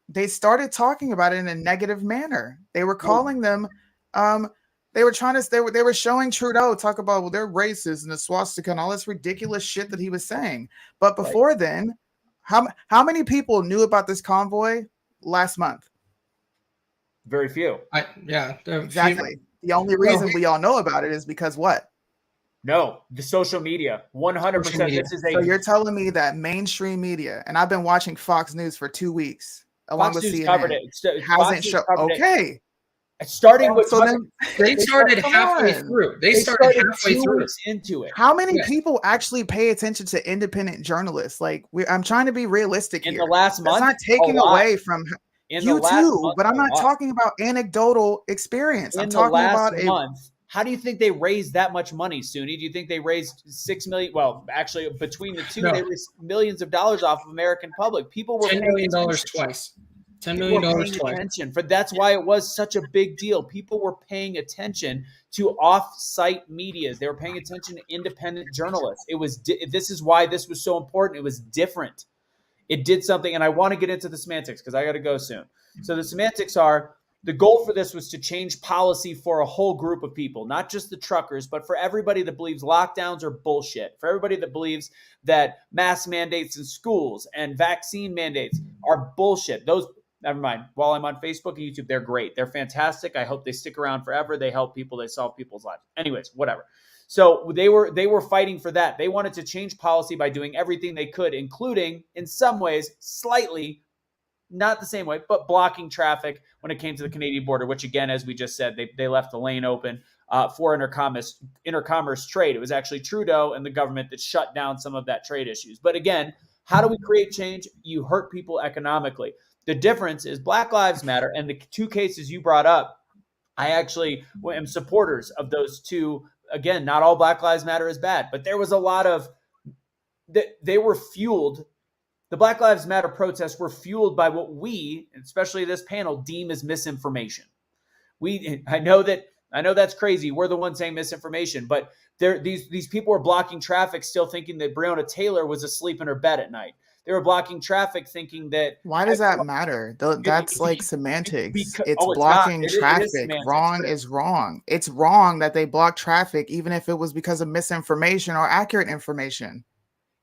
Speaker 4: They started talking about it in a negative manner. They were calling them. They were they were showing Trudeau talk about, well, they're racist and the swastika and all this ridiculous shit that he was saying. But before then, how many people knew about this convoy last month?
Speaker 1: Very few.
Speaker 4: Exactly. The only reason we all know about it is because what?
Speaker 1: No, the social media. 100%.
Speaker 4: So you're telling me that mainstream media, and I've been watching Fox News for 2 weeks, along with CNN,
Speaker 1: covered it.
Speaker 4: Hasn't shown. Okay.
Speaker 1: Starting with
Speaker 2: they started halfway through. They started halfway through
Speaker 1: into it.
Speaker 4: How many people actually pay attention to independent journalists? Like, I'm trying to be realistic here.
Speaker 1: In the last month,
Speaker 4: that's not taking away from you too. But I'm not talking about anecdotal experience. I'm talking about a month.
Speaker 1: How do you think they raised that much money, Suni? Do you think they raised $6 million? Well, actually, between the two, they raised millions of dollars off of American public. People were
Speaker 2: $10 million twice. $10 million twice.
Speaker 1: But that's why it was such a big deal. People were paying attention to off-site medias. They were paying attention to independent journalists. This is why this was so important. It was different. It did something, and I want to get into the semantics because I got to go soon. So the semantics are, the goal for this was to change policy for a whole group of people, not just the truckers, but for everybody that believes lockdowns are bullshit, for everybody that believes that mask mandates in schools and vaccine mandates are bullshit. Never mind. While I'm on Facebook and YouTube, they're great. They're fantastic. I hope they stick around forever. They help people. They solve people's lives. Anyways, whatever. So they were fighting for that. They wanted to change policy by doing everything they could, including, in some ways, slightly, not the same way, but blocking traffic when it came to the Canadian border, which, again, as we just said, they left the lane open for intercommerce trade. It was actually Trudeau and the government that shut down some of that trade issues. But again, how do we create change? You hurt people economically. The difference is Black Lives Matter, and the two cases you brought up, I actually am supporters of those two. Again, not all Black Lives Matter is bad, but there was a lot of they were fueled. The Black Lives Matter protests were fueled by what we, especially this panel, deem as misinformation. I know that's crazy. We're the ones saying misinformation, but these people were blocking traffic, still thinking that Breonna Taylor was asleep in her bed at night. They were blocking traffic thinking that... Why
Speaker 4: does that matter? That's like semantics. It's blocking traffic. Wrong is wrong. It's wrong that they block traffic, even if it was because of misinformation or accurate information.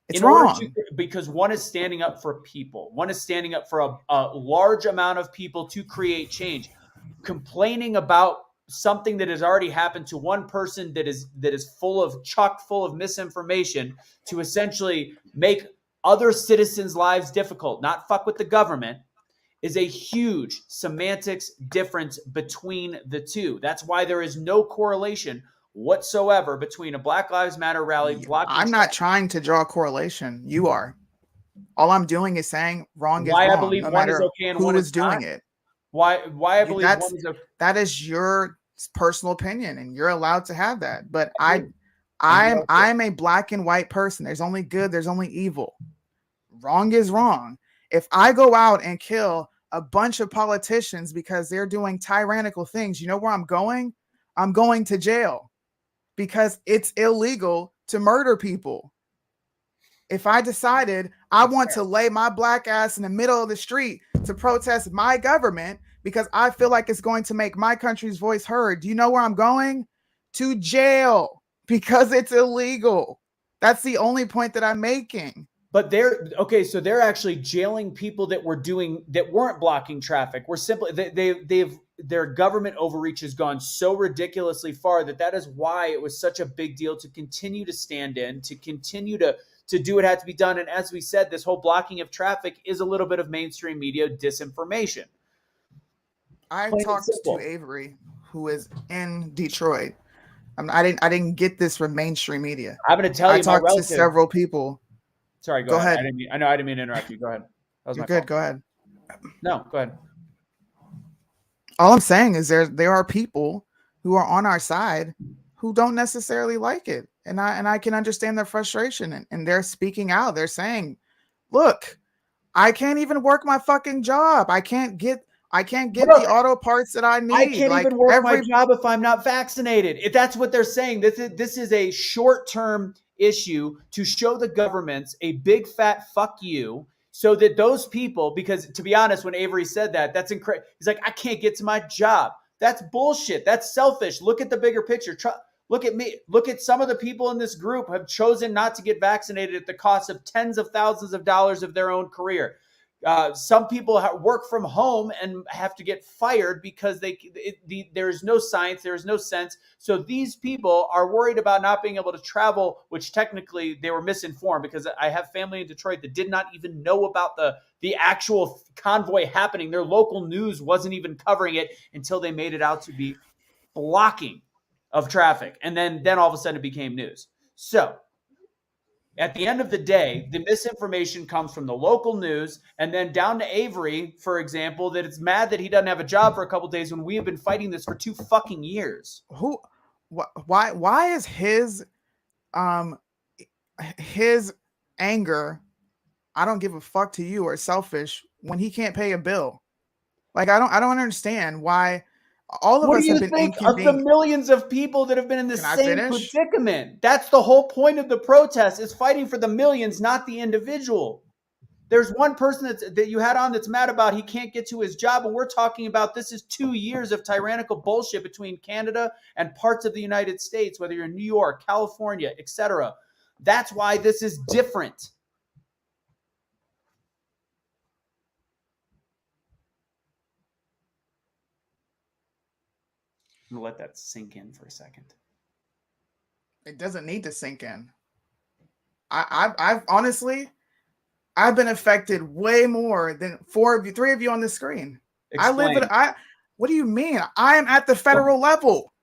Speaker 4: It's wrong.
Speaker 1: Because one is standing up for people. One is standing up for a large amount of people to create change. Complaining about something that has already happened to one person that is chock full of misinformation to essentially make other citizens' lives difficult, not fuck with the government, is a huge semantics difference between the two. That's why there is no correlation whatsoever between a Black Lives Matter rally.
Speaker 4: I'm not trying to draw a correlation. You are. All I'm doing is saying wrong is wrong.
Speaker 1: I believe one is okay and one is
Speaker 4: doing it.
Speaker 1: Why I believe one is okay.
Speaker 4: That is your personal opinion, and you're allowed to have that. But I'm a black and white person. There's only good, there's only evil. Wrong is wrong. If I go out and kill a bunch of politicians because they're doing tyrannical things, you know where I'm going? I'm going to jail because it's illegal to murder people. If I decided I want to lay my black ass in the middle of the street to protest my government because I feel like it's going to make my country's voice heard, do you know where I'm going? to jail because it's illegal. That's the only point that I'm making.
Speaker 1: But so they're actually jailing people that weren't blocking traffic. We're simply their government overreach has gone so ridiculously far that is why it was such a big deal to continue to stand in, to continue to do what had to be done. And as we said, this whole blocking of traffic is a little bit of mainstream media disinformation.
Speaker 4: I talked to Avery, who is in Detroit. I didn't get this from mainstream media.
Speaker 1: I'm going to tell you,
Speaker 4: I talked to several people.
Speaker 1: Sorry, go ahead. I didn't mean to interrupt you. Go ahead.
Speaker 4: You're good. Go ahead.
Speaker 1: No, go ahead.
Speaker 4: All I'm saying is there are people who are on our side who don't necessarily like it. And I can understand their frustration, and they're speaking out. They're saying, look, I can't even work my fucking job. I can't get the auto parts that I need.
Speaker 1: I can't even work my job if I'm not vaccinated. If that's what they're saying, this is a short-term issue to show the governments a big fat fuck you, so that those people, because to be honest, when Avery said that, that's incredible. He's like, I can't get to my job. That's bullshit. That's selfish. Look at the bigger picture. Look at me. Look at some of the people in this group have chosen not to get vaccinated at the cost of tens of thousands of dollars of their own career. Some people work from home and have to get fired because there is no science, there is no sense. So these people are worried about not being able to travel, which technically they were misinformed, because I have family in Detroit that did not even know about the actual convoy happening. Their local news wasn't even covering it until they made it out to be blocking of traffic. And then all of a sudden it became news. So at the end of the day, the misinformation comes from the local news, and then down to Avery, for example, that it's mad that he doesn't have a job for a couple of days when we have been fighting this for 2 fucking years.
Speaker 4: Why is his anger, I don't give a fuck to you, or selfish when he can't pay a bill? Like, I don't understand why. All of us have been inconvenienced.
Speaker 1: Of the millions of people that have been in the same predicament? That's the whole point of the protest, is fighting for the millions, not the individual. There's one person that you had on that's mad about he can't get to his job, and we're talking about this is 2 years of tyrannical bullshit between Canada and parts of the United States, whether you're in New York, California, etc. That's why this is different. I'm gonna let that sink in for a second.
Speaker 4: It doesn't need to sink in. I've honestly, I've been affected way more than three of you on the screen.
Speaker 1: Explain.
Speaker 4: What do you mean? I am at the federal level.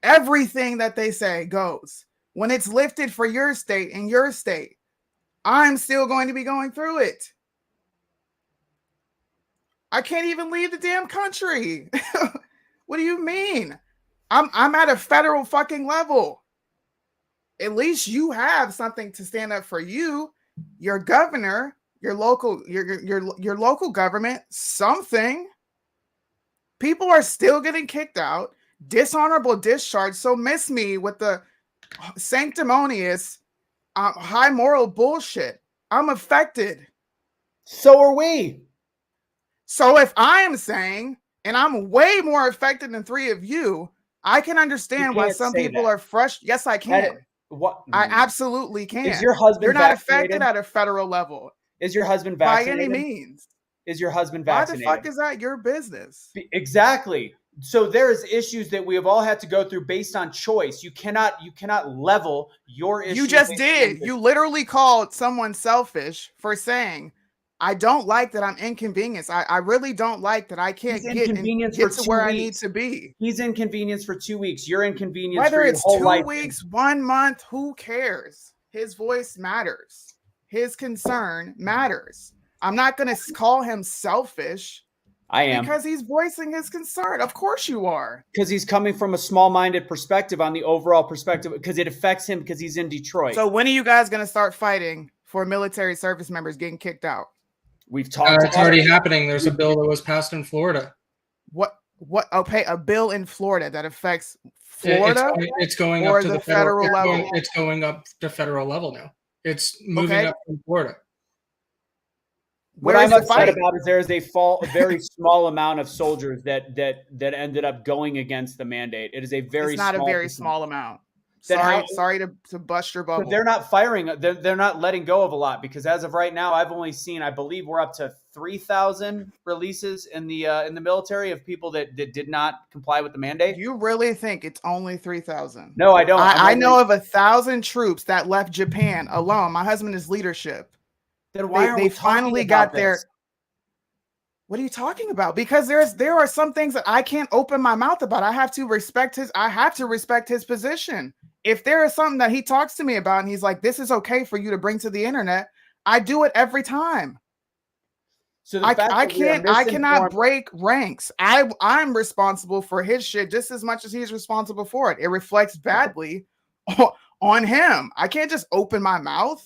Speaker 4: Everything that they say goes. When it's lifted for your state in your state, I'm still going to be going through it. I can't even leave the damn country. What do you mean? I'm at a federal fucking level. At least you have something to stand up for you, your governor, your local government, something. People are still getting kicked out, dishonorable discharge. So miss me with the sanctimonious, high moral bullshit. I'm affected.
Speaker 1: So are we.
Speaker 4: So if I am saying, and I'm way more affected than three of you, I can understand why some people are frustrated. Yes, I can.
Speaker 1: What?
Speaker 4: I absolutely can.
Speaker 1: Is your husband
Speaker 4: You're not
Speaker 1: vaccinated?
Speaker 4: affected at a federal level.
Speaker 1: Is your husband vaccinated?
Speaker 4: By any means.
Speaker 1: Is your husband vaccinated?
Speaker 4: Why the fuck is that your business?
Speaker 1: Exactly. So there's issues that we have all had to go through based on choice. You cannot level your issues.
Speaker 4: You just did. You literally called someone selfish for saying, I don't like that I'm inconvenienced. I really don't like that I can't get to where I need to be.
Speaker 1: He's inconvenienced for 2 weeks. You're inconvenienced
Speaker 4: whether
Speaker 1: for your
Speaker 4: it's
Speaker 1: whole
Speaker 4: 2
Speaker 1: life.
Speaker 4: weeks, 1 month, who cares? His voice matters. His concern matters. I'm not going to call him selfish.
Speaker 1: I am.
Speaker 4: Because he's voicing his concern. Of course you are.
Speaker 1: Because he's coming from a small-minded perspective on the overall perspective, because it affects him because he's in Detroit.
Speaker 4: So when are you guys going to start fighting for military service members getting kicked out?
Speaker 1: We've talked.
Speaker 2: It's already happening. There's a bill that was passed in Florida.
Speaker 4: What? Okay, a bill in Florida that affects Florida.
Speaker 2: It's going up to the federal
Speaker 4: level.
Speaker 2: It's going up to federal level now. It's moving up from Florida.
Speaker 1: What I'm upset about is there is a very small amount of soldiers that ended up going against the mandate. It is a very
Speaker 5: It's not
Speaker 1: small
Speaker 5: a very
Speaker 1: percentage.
Speaker 5: small amount.
Speaker 1: Then
Speaker 5: Sorry to bust your bubble.
Speaker 1: But they're not firing. They're not letting go of a lot, because as of right now, I've only seen, I believe we're up to 3,000 releases in the military of people that did not comply with the mandate.
Speaker 5: You really think it's only 3,000?
Speaker 1: No, I don't.
Speaker 5: I know of 1,000 troops that left Japan alone. My husband is leadership.
Speaker 1: Then why are
Speaker 5: they
Speaker 1: we
Speaker 5: finally got their? What are you talking about? Because there are some things that I can't open my mouth about. I have to respect his position. If there is something that he talks to me about and he's like, this is okay for you to bring to the internet, I do it every time. So I cannot break ranks. I'm responsible for his shit just as much as he's responsible for it. It reflects badly on him. I can't just open my mouth.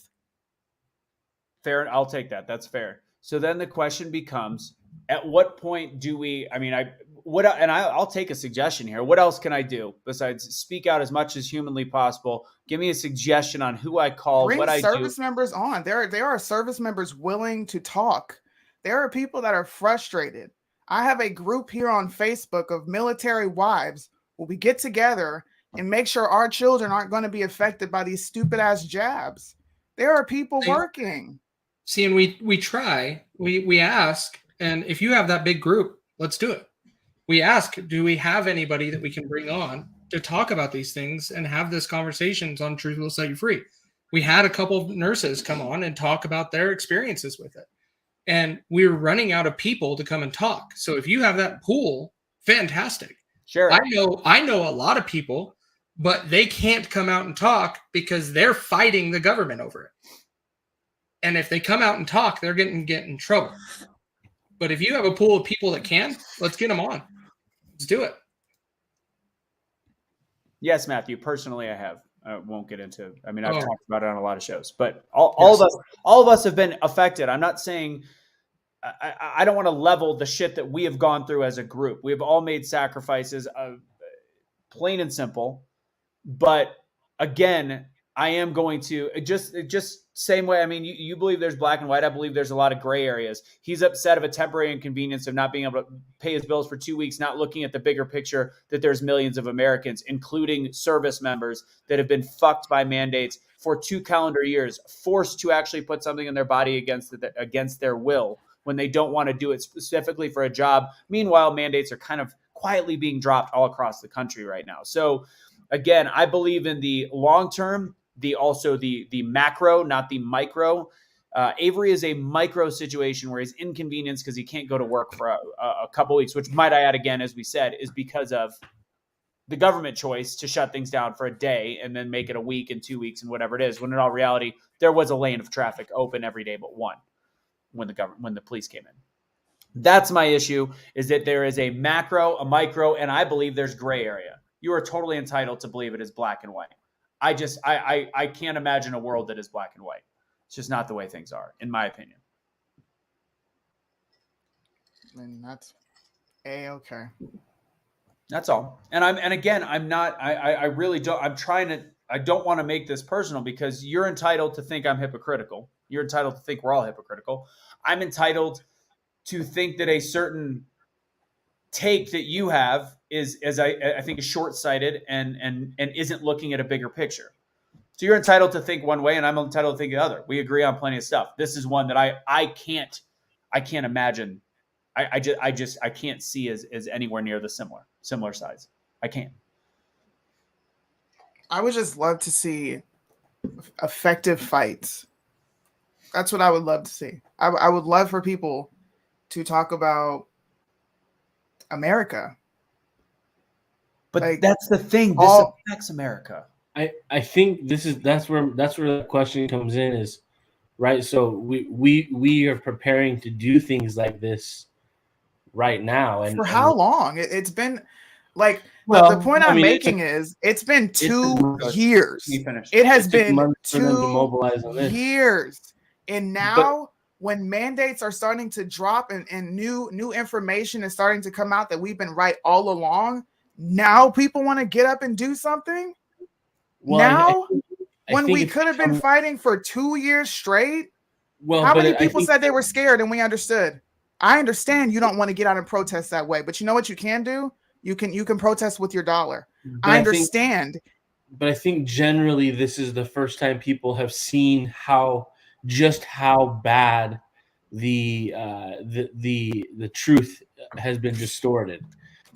Speaker 1: Fair. I'll take that. That's fair. So then the question becomes, at what point do we, I'll take a suggestion here. What else can I do besides speak out as much as humanly possible? Give me a suggestion on who I call,
Speaker 5: Bring
Speaker 1: what I do.
Speaker 5: service members on. There are service members willing to talk. There are people that are frustrated. I have a group here on Facebook of military wives where we get together and make sure our children aren't going to be affected by these stupid ass jabs. There are people working.
Speaker 2: See, and we try, we ask, and if you have that big group, let's do it. We ask, do we have anybody that we can bring on to talk about these things and have this conversations on Truth Will Set You Free? We had a couple of nurses come on and talk about their experiences with it. And we're running out of people to come and talk. So if you have that pool, fantastic.
Speaker 1: Sure.
Speaker 2: I know a lot of people, but they can't come out and talk because they're fighting the government over it. And if they come out and talk, they're getting in trouble. But if you have a pool of people that can, let's get them on. Let's do it.
Speaker 1: Yes, Matthew. Personally, I have. I won't get into. I've talked about it on a lot of shows. But all of us have been affected. I'm not saying. I don't want to level the shit that we have gone through as a group. We have all made sacrifices, plain and simple. But again, I am going to just same way. I mean, you believe there's black and white. I believe there's a lot of gray areas. He's upset of a temporary inconvenience of not being able to pay his bills for 2 weeks, not looking at the bigger picture that there's millions of Americans, including service members, that have been fucked by mandates for 2 calendar years, forced to actually put something in their body against their will when they don't want to do it specifically for a job. Meanwhile, mandates are kind of quietly being dropped all across the country right now. So again, I believe in the long term, the macro, not the micro. Avery is a micro situation where he's inconvenienced because he can't go to work for a couple weeks, which, might I add again, as we said, is because of the government choice to shut things down for a day and then make it a week and 2 weeks and whatever it is, when in all reality, there was a lane of traffic open every day but one when the police came in. That's my issue, is that there is a macro, a micro, and I believe there's gray area. You are totally entitled to believe it is black and white. I can't imagine a world that is black and white. It's just not the way things are, in my opinion.
Speaker 5: And that's okay.
Speaker 1: That's all. And I really don't. I don't want to make this personal, because you're entitled to think I'm hypocritical. You're entitled to think we're all hypocritical. I'm entitled to think that a certain take that you have is, as I think, is short-sighted and isn't looking at a bigger picture. So you're entitled to think one way, and I'm entitled to think the other. We agree on plenty of stuff. This is one that I can't imagine. I can't see as anywhere near the similar size. I can't.
Speaker 5: I would just love to see effective fights. That's what I would love to see. I would love for people to talk about America.
Speaker 1: But that's the thing. This affects America.
Speaker 3: I think that's where the question comes in, is right. So we are preparing to do things like this right now, and
Speaker 5: for how long? It's been like, the point I'm making is it's been 2 years. It has been 2 years, and now when mandates are starting to drop and new information is starting to come out that we've been right all along, now people want to get up and do something. Well, now, when we could have been fighting for 2 years straight,
Speaker 3: Well,
Speaker 5: How
Speaker 3: but
Speaker 5: many
Speaker 3: I
Speaker 5: people
Speaker 3: think
Speaker 5: said they were scared and we understood? I understand you don't want to get out and protest that way, but you know what you can do? You can protest with your dollar.
Speaker 3: but
Speaker 5: I
Speaker 3: I think
Speaker 5: understand.
Speaker 3: but I think generally this is the first time people have seen how bad the truth has been distorted.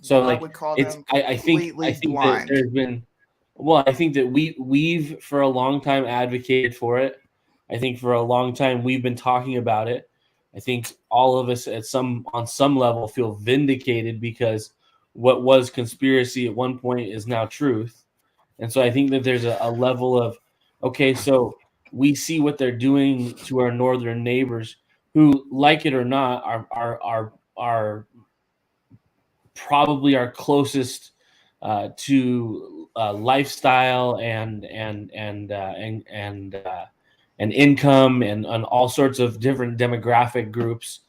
Speaker 3: So
Speaker 5: I
Speaker 3: like
Speaker 5: would call
Speaker 3: it's
Speaker 5: them
Speaker 3: I
Speaker 5: completely
Speaker 3: think that
Speaker 5: blind.
Speaker 3: there's been I think that we've for a long time advocated for it. I think for a long time we've been talking about it. I think all of us on some level feel vindicated because what was conspiracy at one point is now truth. And so I think that there's a level of, okay, so we see what they're doing to our northern neighbors who, like it or not, are probably our closest to lifestyle and income and all sorts of different demographic groups.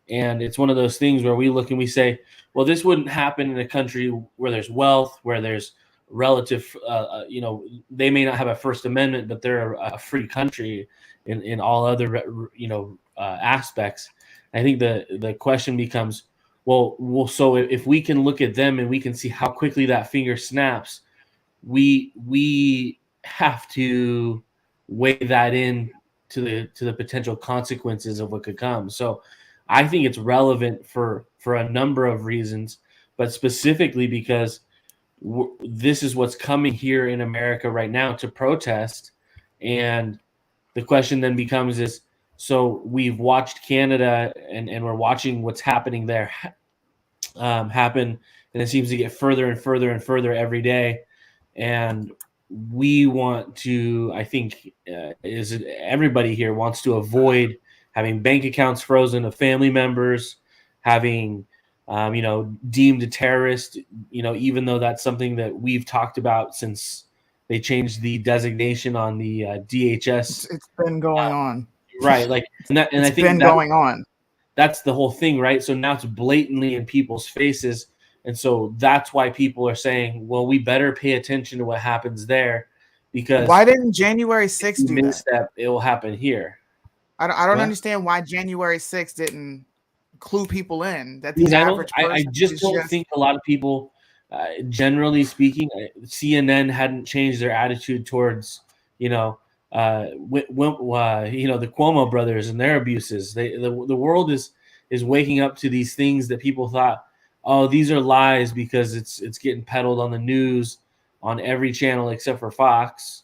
Speaker 3: And it's one of those things where we look and we say, well, this wouldn't happen in a country where there's wealth, where there's relative, they may not have a First Amendment, but they're a free country in all other, aspects. I think the question becomes, so if we can look at them and we can see how quickly that finger snaps, we have to weigh that in to the potential consequences of what could come. So I think it's relevant for a number of reasons, but specifically because this is what's coming here in America right now to protest. And the question then becomes is, so we've watched Canada and we're watching what's happening there happen, and it seems to get further and further and further every day. And we want to, I think, everybody here wants to avoid having bank accounts frozen of family members, having deemed a terrorist, even though that's something that we've talked about since they changed the designation on the DHS.
Speaker 5: It's been going on.
Speaker 3: Right. Like, and I think
Speaker 5: been going on.
Speaker 3: That's the whole thing, right? So now it's blatantly in people's faces. And so that's why people are saying, well, we better pay attention to what happens there, because
Speaker 5: why didn't January 6th do that?
Speaker 3: It will happen here.
Speaker 5: I don't understand why January 6th didn't clue people in that
Speaker 3: the average person. I just don't think a lot of people, generally speaking, CNN hadn't changed their attitude towards, the Cuomo brothers and their abuses. The world is waking up to these things that people thought, oh, these are lies because it's getting peddled on the news on every channel except for Fox.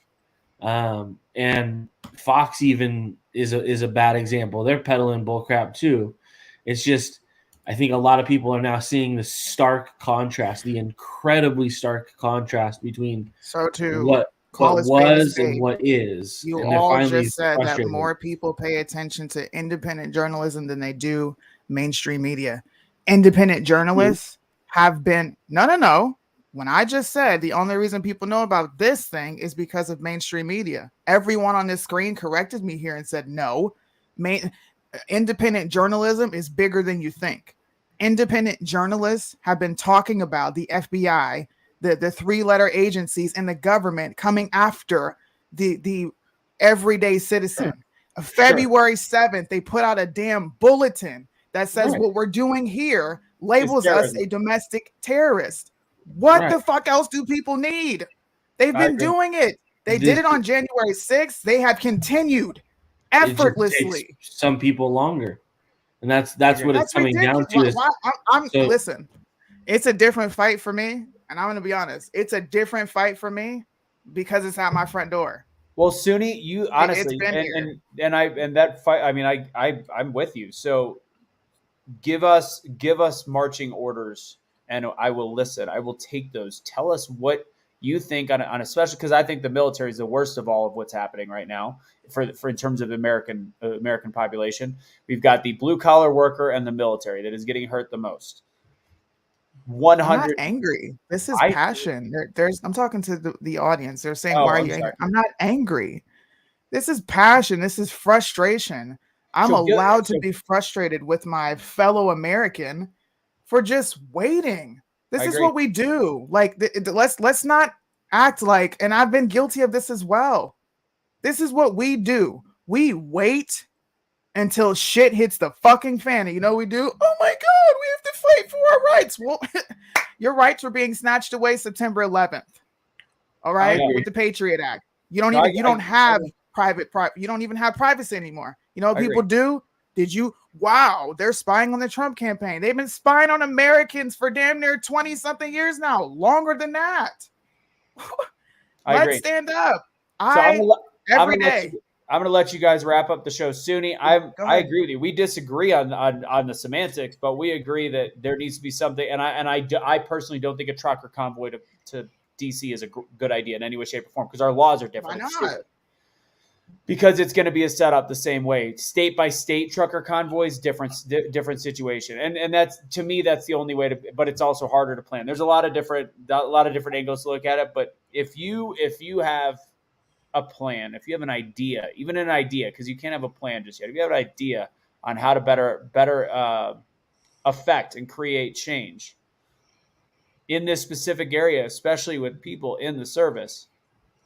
Speaker 3: And Fox even is a bad example. They're peddling bullcrap too. It's just, I think a lot of people are now seeing the stark contrast, the incredibly stark contrast between what was and what is.
Speaker 5: You all just said that more people pay attention to independent journalism than they do mainstream media. Independent journalists have been no. When I just said the only reason people know about this thing is because of mainstream media. Everyone on this screen corrected me here and said no. Independent journalism is bigger than you think. Independent journalists have been talking about the FBI, the three-letter agencies and the government coming after the everyday citizen. February 7th, they put out a damn bulletin that says what we're doing here labels us a domestic terrorist. What the fuck else do people need? They've been doing it. They did it on January 6th. They have continued effortlessly.
Speaker 3: Some people longer. And that's what it's coming down to.
Speaker 5: Listen, it's a different fight for me. And I'm going to be honest. It's a different fight for me because it's at my front door.
Speaker 1: Well, Suni, you honestly, and that fight, I mean, I'm with you. So give us marching orders and I will listen. I will take those. Tell us what you think on especially because I think the military is the worst of all of what's happening right now for in terms of American population. We've got the blue collar worker and the military that is getting hurt the most. 100.
Speaker 5: I'm not angry. This is passion. I'm talking to the audience. They're saying, "Why are you angry?" I'm not angry. This is passion. This is frustration. I'm allowed to be frustrated with my fellow American for just waiting. This is what we do. Like, let's not act like, and I've been guilty of this as well. This is what we do. We wait until shit hits the fucking fan. And you know what we do? Oh my God, we have to fight for our rights. Well, your rights were being snatched away September 11th. All right, with the Patriot Act. You don't even you don't have you don't even have privacy anymore. You know what people do? Wow, they're spying on the Trump campaign. They've been spying on Americans for damn near 20-something years now, longer than that. Let's stand up. Every day.
Speaker 1: I'm going to let you guys wrap up the show, Suni. I agree with you. We disagree on the semantics, but we agree that there needs to be something. And I personally don't think a trucker convoy to DC is a good idea in any way, shape, or form because our laws are different.
Speaker 5: Why not?
Speaker 1: Because it's going to be a setup the same way. State by state trucker convoys, different situation. And that's, to me, that's the only way to, but it's also harder to plan. There's a lot of different angles to look at it. But if you have a plan, if you have an idea, even an idea, because you can't have a plan just yet. If you have an idea on how to better affect and create change in this specific area, especially with people in the service,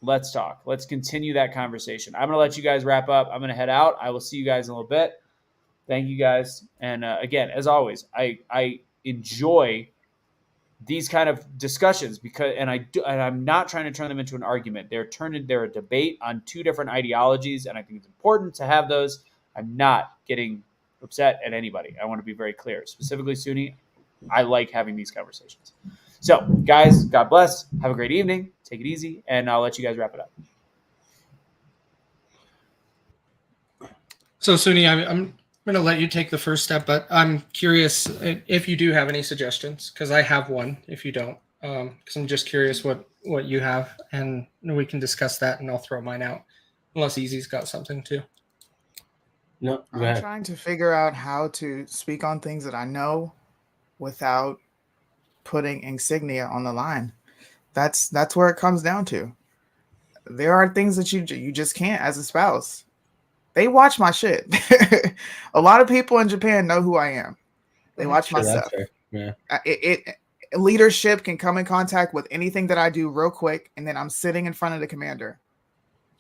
Speaker 1: let's talk. Let's continue that conversation. I'm going to let you guys wrap up. I'm going to head out. I will see you guys in a little bit. Thank you guys. And again, as always, I enjoy these kind of discussions because, and I'm not trying to turn them into an argument. They're a debate on two different ideologies, and I think it's important to have those. I'm not getting upset at anybody. I want to be very clear. Specifically, Suni, I like having these conversations. So, guys, God bless. Have a great evening. Take it easy, and I'll let you guys wrap it up.
Speaker 2: So, Suni, I'm going to let you take the first step, but I'm curious if you do have any suggestions, because I have one if you don't, because I'm just curious what you have, and we can discuss that, and I'll throw mine out, unless Easy's got something too.
Speaker 3: No, go
Speaker 5: I'm
Speaker 3: ahead.
Speaker 5: trying to figure out how to speak on things that I know without putting insignia on the line. That's where it comes down to. There are things that you just can't as a spouse. They watch my shit. A lot of people in Japan know who I am. They watch my stuff.
Speaker 3: Yeah.
Speaker 5: Leadership can come in contact with anything that I do real quick, and then I'm sitting in front of the commander.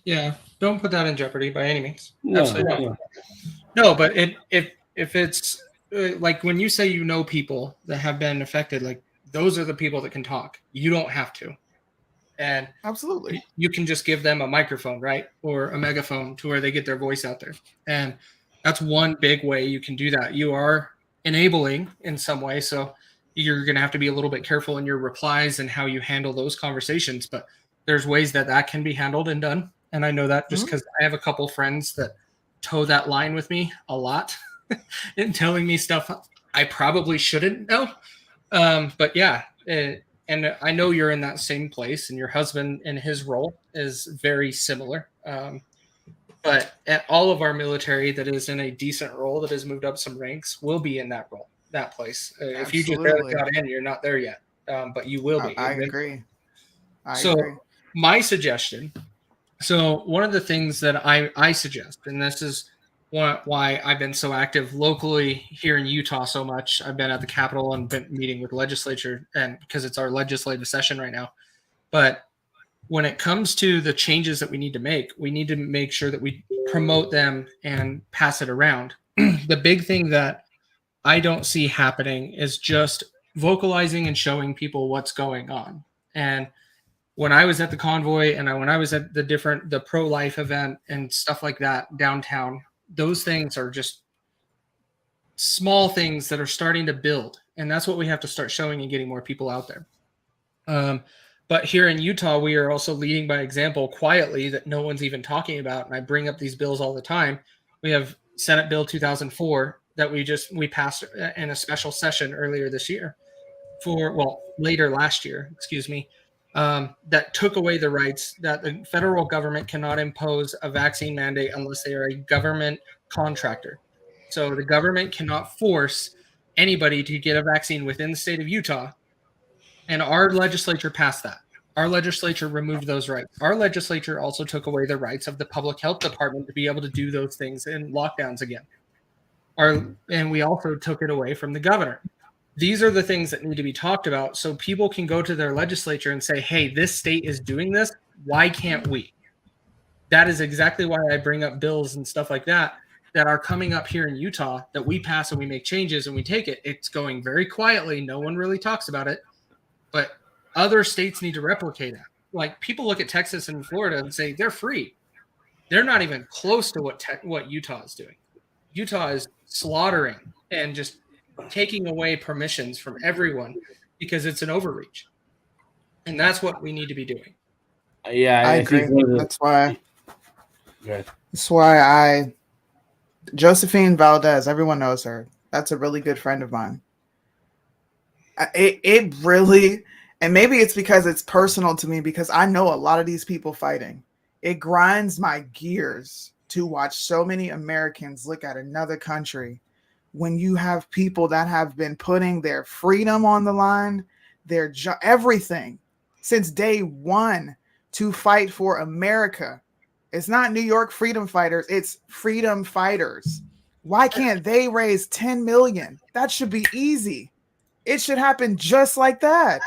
Speaker 2: Yeah, don't put that in jeopardy by any means.
Speaker 3: No,
Speaker 2: absolutely not. No, but if it's like when you say you know people that have been affected, like those are the people that can talk. You don't have to. And
Speaker 5: absolutely,
Speaker 2: you can just give them a microphone, right? Or a megaphone to where they get their voice out there. And that's one big way you can do that. You are enabling in some way. So you're going to have to be a little bit careful in your replies and how you handle those conversations. But there's ways that can be handled and done. And I know that just because I have a couple friends that toe that line with me a lot in telling me stuff I probably shouldn't know. But yeah, and I know you're in that same place, and your husband in his role is very similar. But at all of our military that is in a decent role, that has moved up some ranks, will be in that role, that place. If you just barely got in, you're not there yet, but you will be.
Speaker 5: I agree.
Speaker 2: So my suggestion, so one of the things that I suggest, and this is why I've been so active locally here in Utah so much. I've been at the Capitol and been meeting with legislature, and because it's our legislative session right now. But when it comes to the changes that we need to make sure that we promote them and pass it around. The big thing that I don't see happening is just vocalizing and showing people what's going on. And when I was at the convoy and when I was at the pro-life event and stuff like that downtown, those things are just small things that are starting to build. And that's what we have to start showing and getting more people out there. But here in Utah, we are also leading by example quietly that no one's even talking about. And I bring up these bills all the time. We have Senate Bill 2004 that we passed in a special session earlier this year later last year, excuse me, that took away the rights that the federal government cannot impose a vaccine mandate unless they are a government contractor. So the government cannot force anybody to get a vaccine within the state of Utah. And our legislature passed that. Our legislature removed those rights. Our legislature also took away the rights of the public health department to be able to do those things in lockdowns again. And we also took it away from the governor. These are the things that need to be talked about so people can go to their legislature and say, hey, this state is doing this. Why can't we? That is exactly why I bring up bills and stuff like that that are coming up here in Utah that we pass and we make changes and we take it. It's going very quietly. No one really talks about it, but other states need to replicate it. Like people look at Texas and Florida and say they're free. They're not even close to what Utah is doing. Utah is slaughtering and just taking away permissions from everyone because it's an overreach. And that's what we need to be doing.
Speaker 3: Yeah,
Speaker 4: I agree. That's why.
Speaker 3: Yeah.
Speaker 4: That's why Josephine Valdez. Everyone knows her. That's a really good friend of mine. It really, and maybe it's because it's personal to me because I know a lot of these people fighting. It grinds my gears to watch so many Americans look at another country when you have people that have been putting their freedom on the line, their everything since day one to fight for America. It's not New York freedom fighters, it's freedom fighters. Why can't they raise 10 million? That should be easy. It should happen just like that.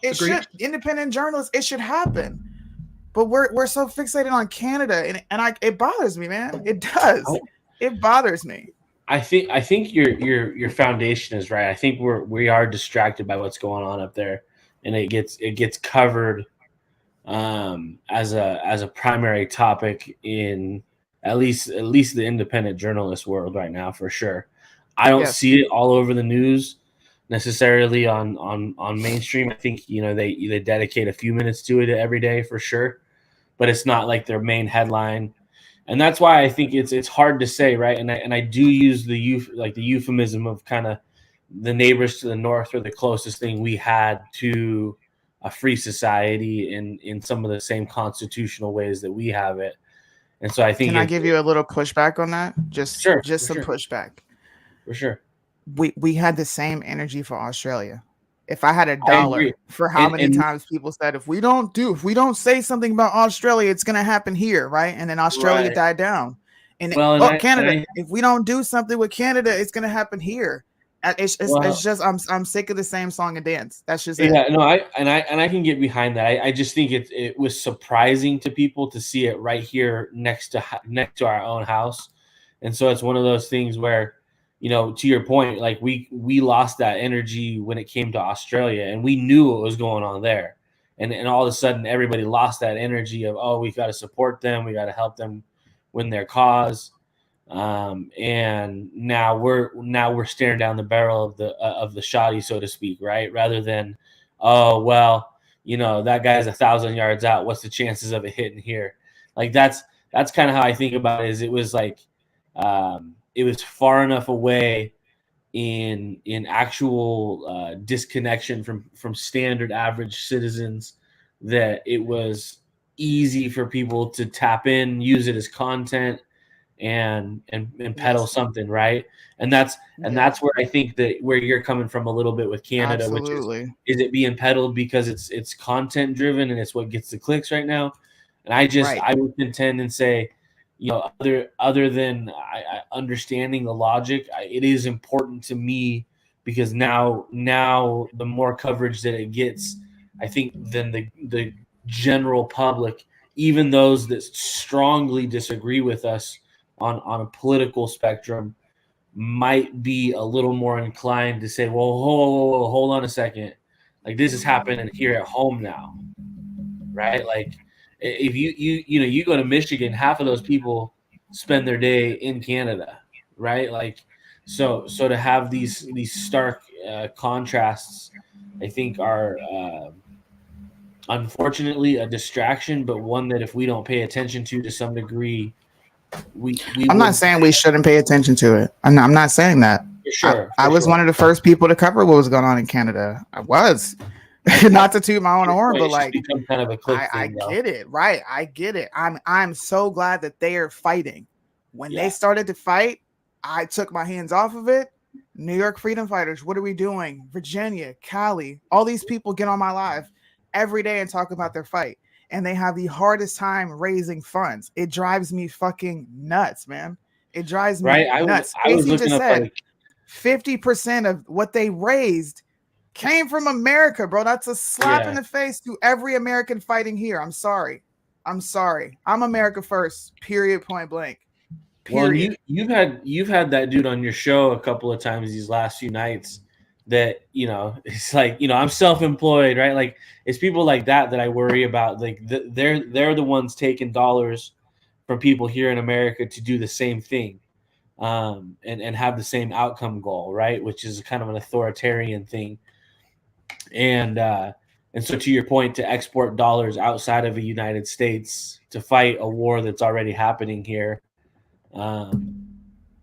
Speaker 4: It
Speaker 2: Agreed.
Speaker 4: should, independent journalists, it should happen. But we're so fixated on Canada, and it bothers me, man. It does. It bothers me.
Speaker 3: I think your foundation is right. I think we are distracted by what's going on up there, and it gets covered as a primary topic in at least the independent journalist world right now, for sure. I don't see it all over the news necessarily on mainstream. I think they dedicate a few minutes to it every day for sure, but it's not like their main headline. And that's why I think it's hard to say, right? And I do use the euphemism of kind of the neighbors to the north are the closest thing we had to a free society in some of the same constitutional ways that we have it. And so I think
Speaker 4: I give you a little pushback on that? Just some pushback.
Speaker 3: For sure.
Speaker 4: We had the same energy for Australia. If I had $1 for how many times people said if we don't say something about Australia, it's gonna happen here, right? And then Australia died down. And Canada, if we don't do something with Canada, it's gonna happen here. It's just I'm sick of the same song and dance. That's just it.
Speaker 3: No, I can get behind that. I just think it was surprising to people to see it right here next to our own house, and so it's one of those things where, to your point, like we lost that energy when it came to Australia, and we knew what was going on there, and all of a sudden everybody lost that energy of we got to support them, we got to help them win their cause. And now we're staring down the barrel of the shoddy, so to speak, right? Rather than, that guy's 1,000 yards out. What's the chances of it hitting here? Like that's kind of how I think about it. Is it was like, it was far enough away in actual disconnection from standard average citizens that it was easy for people to tap in, use it as content, and peddle something, right? And that's where I think that where you're coming from a little bit with Canada,
Speaker 4: absolutely.
Speaker 3: Which is it being peddled because it's content driven and it's what gets the clicks right now? And I would contend and say, other than understanding the logic, it is important to me because now the more coverage that it gets, I think then the general public, even those that strongly disagree with us on a political spectrum, might be a little more inclined to say, well, hold on a second. Like this is happening here at home now, right? Like if you go to Michigan, half of those people spend their day in Canada, right? Like, so to have these stark contrasts, I think are unfortunately a distraction, but one that if we don't pay attention to some degree, I'm
Speaker 4: not saying we shouldn't pay attention to it. I'm not saying that. I was one of the first people to cover what was going on in Canada. I was. Not to toot my own horn, but like
Speaker 3: kind of a
Speaker 4: I get it, right? I get it. I'm so glad that they are fighting. When they started to fight, I took my hands off of it. New York freedom fighters, what are we doing? Virginia, Cali, all these people get on my live every day and talk about their fight, and they have the hardest time raising funds. It drives me fucking nuts, man. It drives me nuts.
Speaker 3: I was looking
Speaker 4: just
Speaker 3: up
Speaker 4: said 50% of what they raised came from America, bro. That's a slap in the face to every American fighting here. I'm sorry. I'm America first, period, point blank.
Speaker 3: Well,
Speaker 5: Period.
Speaker 3: you've had that dude on your show a couple of times these last few nights that, you know, it's like, you know, I'm self-employed, right? Like, it's people like that I worry about. Like, they're the ones taking dollars from people here in America to do the same thing, and have the same outcome goal, right? Which is kind of an authoritarian thing. And so, to your point, to export dollars outside of the United States to fight a war that's already happening here,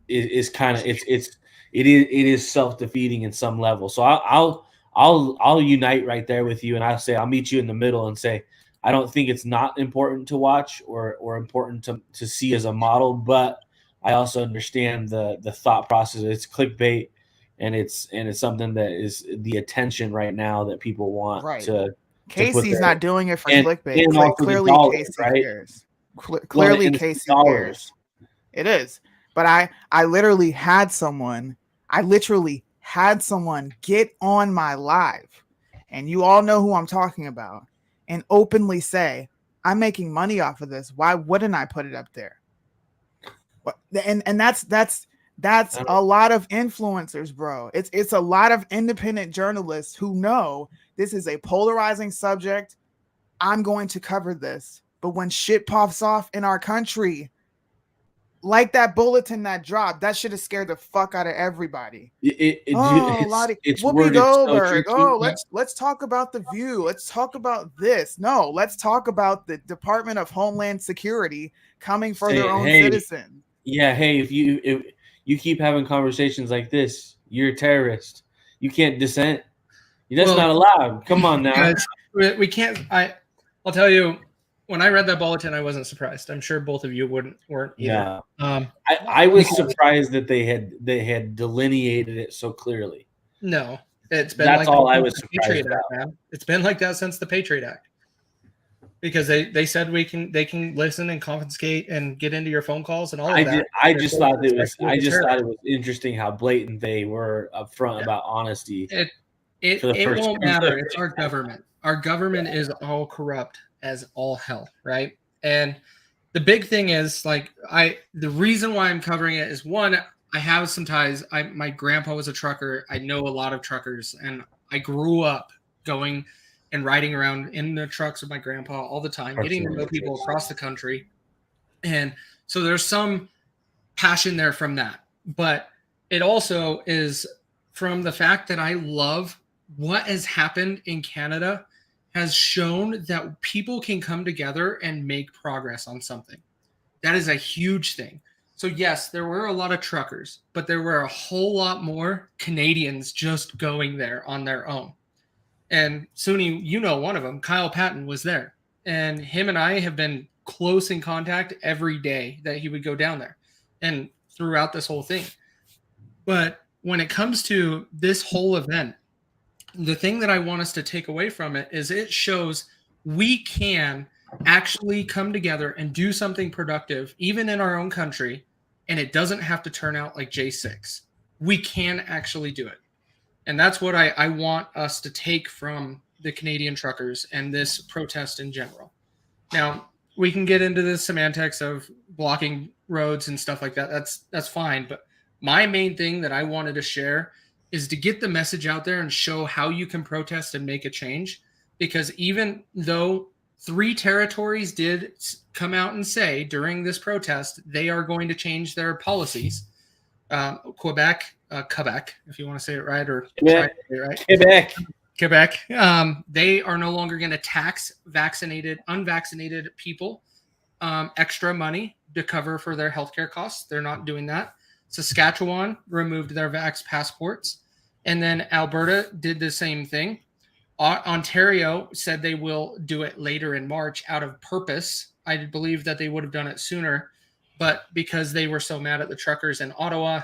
Speaker 3: is kind of it is self-defeating in some level. So I'll unite right there with you, and I'll meet you in the middle and say I don't think it's not important to watch or important to see as a model, but I also understand the thought process. It's clickbait, and it's something that is the attention right now that people want
Speaker 5: Right.
Speaker 3: to
Speaker 5: Casey's not doing it for
Speaker 3: and
Speaker 5: clickbait.
Speaker 3: also the
Speaker 5: Clearly,
Speaker 3: dollars,
Speaker 5: Casey
Speaker 3: right?
Speaker 5: cares. Clearly,
Speaker 3: and it's
Speaker 5: Casey
Speaker 3: dollars.
Speaker 5: cares. It is. But I literally had someone get on my live, and you all know who I'm talking about, and openly say, I'm making money off of this. Why wouldn't I put it up there? And that's a lot of influencers, bro. It's a lot of independent journalists who know this is a polarizing subject. I'm going to cover this. But when shit pops off in our country, like that bulletin that dropped, that should have scared the fuck out of everybody.
Speaker 3: It's
Speaker 5: Whoopi
Speaker 3: worded
Speaker 5: Goldberg.
Speaker 3: so
Speaker 5: Let's talk about The View. Let's talk about this. No, let's talk about the Department of Homeland Security coming for their own citizens.
Speaker 3: Yeah, hey, if you keep having conversations like this, you're a terrorist. You can't dissent. That's not allowed. Come on now.
Speaker 2: Guys, we can't. I'll tell you, when I read that bulletin, I wasn't surprised. I'm sure both of you weren't either.
Speaker 3: Yeah. I was surprised that they had delineated it so clearly.
Speaker 2: No, it's been
Speaker 3: that's
Speaker 2: like
Speaker 3: all I was surprised
Speaker 2: Patriot
Speaker 3: about.
Speaker 2: Act, man. It's been like that since the Patriot Act. Because they said they can listen and confiscate and get into your phone calls and all of that.
Speaker 3: I just thought it was interesting how blatant they were upfront about honesty.
Speaker 2: It won't matter. It's our government. Our government is all corrupt as all hell, right? And the big thing is, like, the reason why I'm covering it is, one, I have some ties. My grandpa was a trucker. I know a lot of truckers, and I grew up going and riding around in the trucks with my grandpa all the time, getting to know people across the country. And so there's some passion there from that. But it also is from the fact that I love what has happened in Canada has shown that people can come together and make progress on something. That is a huge thing. So yes, there were a lot of truckers, but there were a whole lot more Canadians just going there on their own. And Suni, you know one of them, Kyle Patton, was there. And him and I have been close in contact every day that he would go down there and throughout this whole thing. But when it comes to this whole event, the thing that I want us to take away from it is it shows we can actually come together and do something productive, even in our own country, and it doesn't have to turn out like J6. We can actually do it. And that's what I want us to take from the Canadian truckers and this protest in general. Now, we can get into the semantics of blocking roads and stuff like that. That's fine. But my main thing that I wanted to share is to get the message out there and show how you can protest and make a change. Because even though 3 territories did come out and say during this protest they are going to change their policies, Quebec, if you want to say it right, or try to say it right. Quebec. They are no longer going to tax unvaccinated people extra money to cover for their healthcare costs. They're not doing that. Saskatchewan removed their vax passports, and then Alberta did the same thing. Ontario said they will do it later in March out of purpose. I believe that they would have done it sooner, but because they were so mad at the truckers in Ottawa,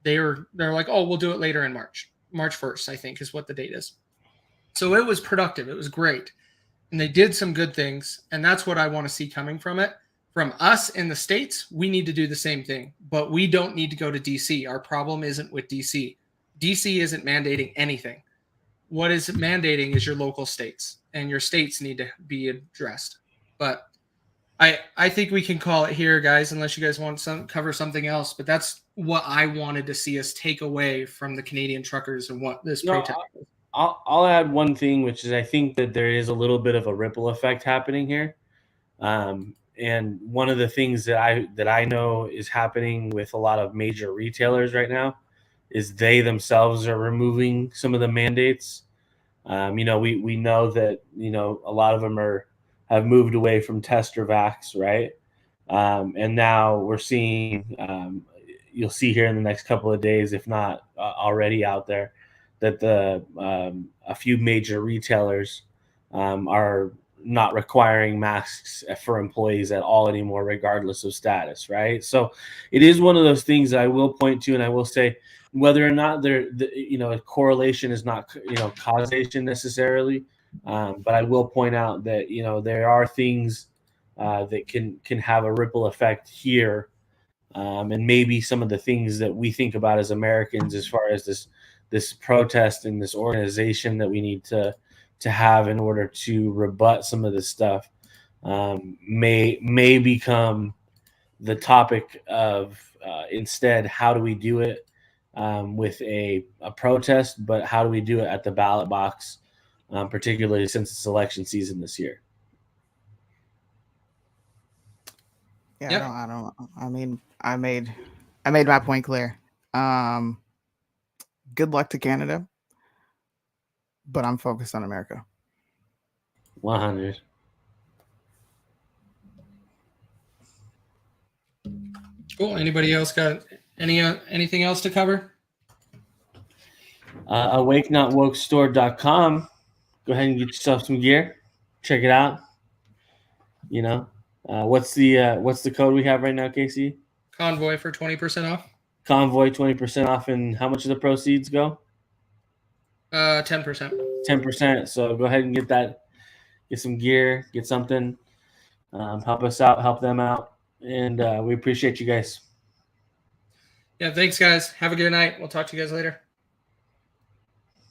Speaker 2: they're like, oh, we'll do it later in March 1st, I think is what the date is. So it was productive. It was great. And they did some good things. And that's what I want to see coming from it. From us in the States, we need to do the same thing, but we don't need to go to DC. Our problem isn't with DC. DC isn't mandating anything. What is mandating is your local states, and your states need to be addressed. But I think we can call it here, guys, unless you guys want cover something else. But that's what I wanted to see us take away from the Canadian truckers and what this protest.
Speaker 3: I'll add one thing, which is I think that there is a little bit of a ripple effect happening here. And one of the things that I know is happening with a lot of major retailers right now is they themselves are removing some of the mandates. We know that a lot of them have moved away from test or vax, right? And now we're seeing you'll see here in the next couple of days, if not already out there, that a few major retailers are not requiring masks for employees at all anymore, regardless of status, right? So it is one of those things that I will point to, and I will say whether or not a correlation is not causation necessarily, but I will point out that there are things that can have a ripple effect here, and maybe some of the things that we think about as Americans as far as this protest and this organization that we need to have in order to rebut some of this stuff may become the topic of instead how do we do it with a protest, but how do we do it at the ballot box, particularly since it's election season this year.
Speaker 5: Yeah,
Speaker 2: Yep.
Speaker 5: I don't. I mean, I made my point clear. Good luck to Canada, but I'm focused on America.
Speaker 3: 100.
Speaker 2: Cool. Anybody else got anything else to cover?
Speaker 3: AwakeNotWokeStore.com. Go ahead and get yourself some gear. Check it out. What's the code we have right now, Casey?
Speaker 2: Convoy for 20% off.
Speaker 3: Convoy 20% off, and how much of the proceeds go?
Speaker 2: 10%.
Speaker 3: 10%. So go ahead and get some gear, get something, help us out, help them out, and we appreciate you guys.
Speaker 2: Yeah, thanks, guys. Have a good night. We'll talk to you guys later.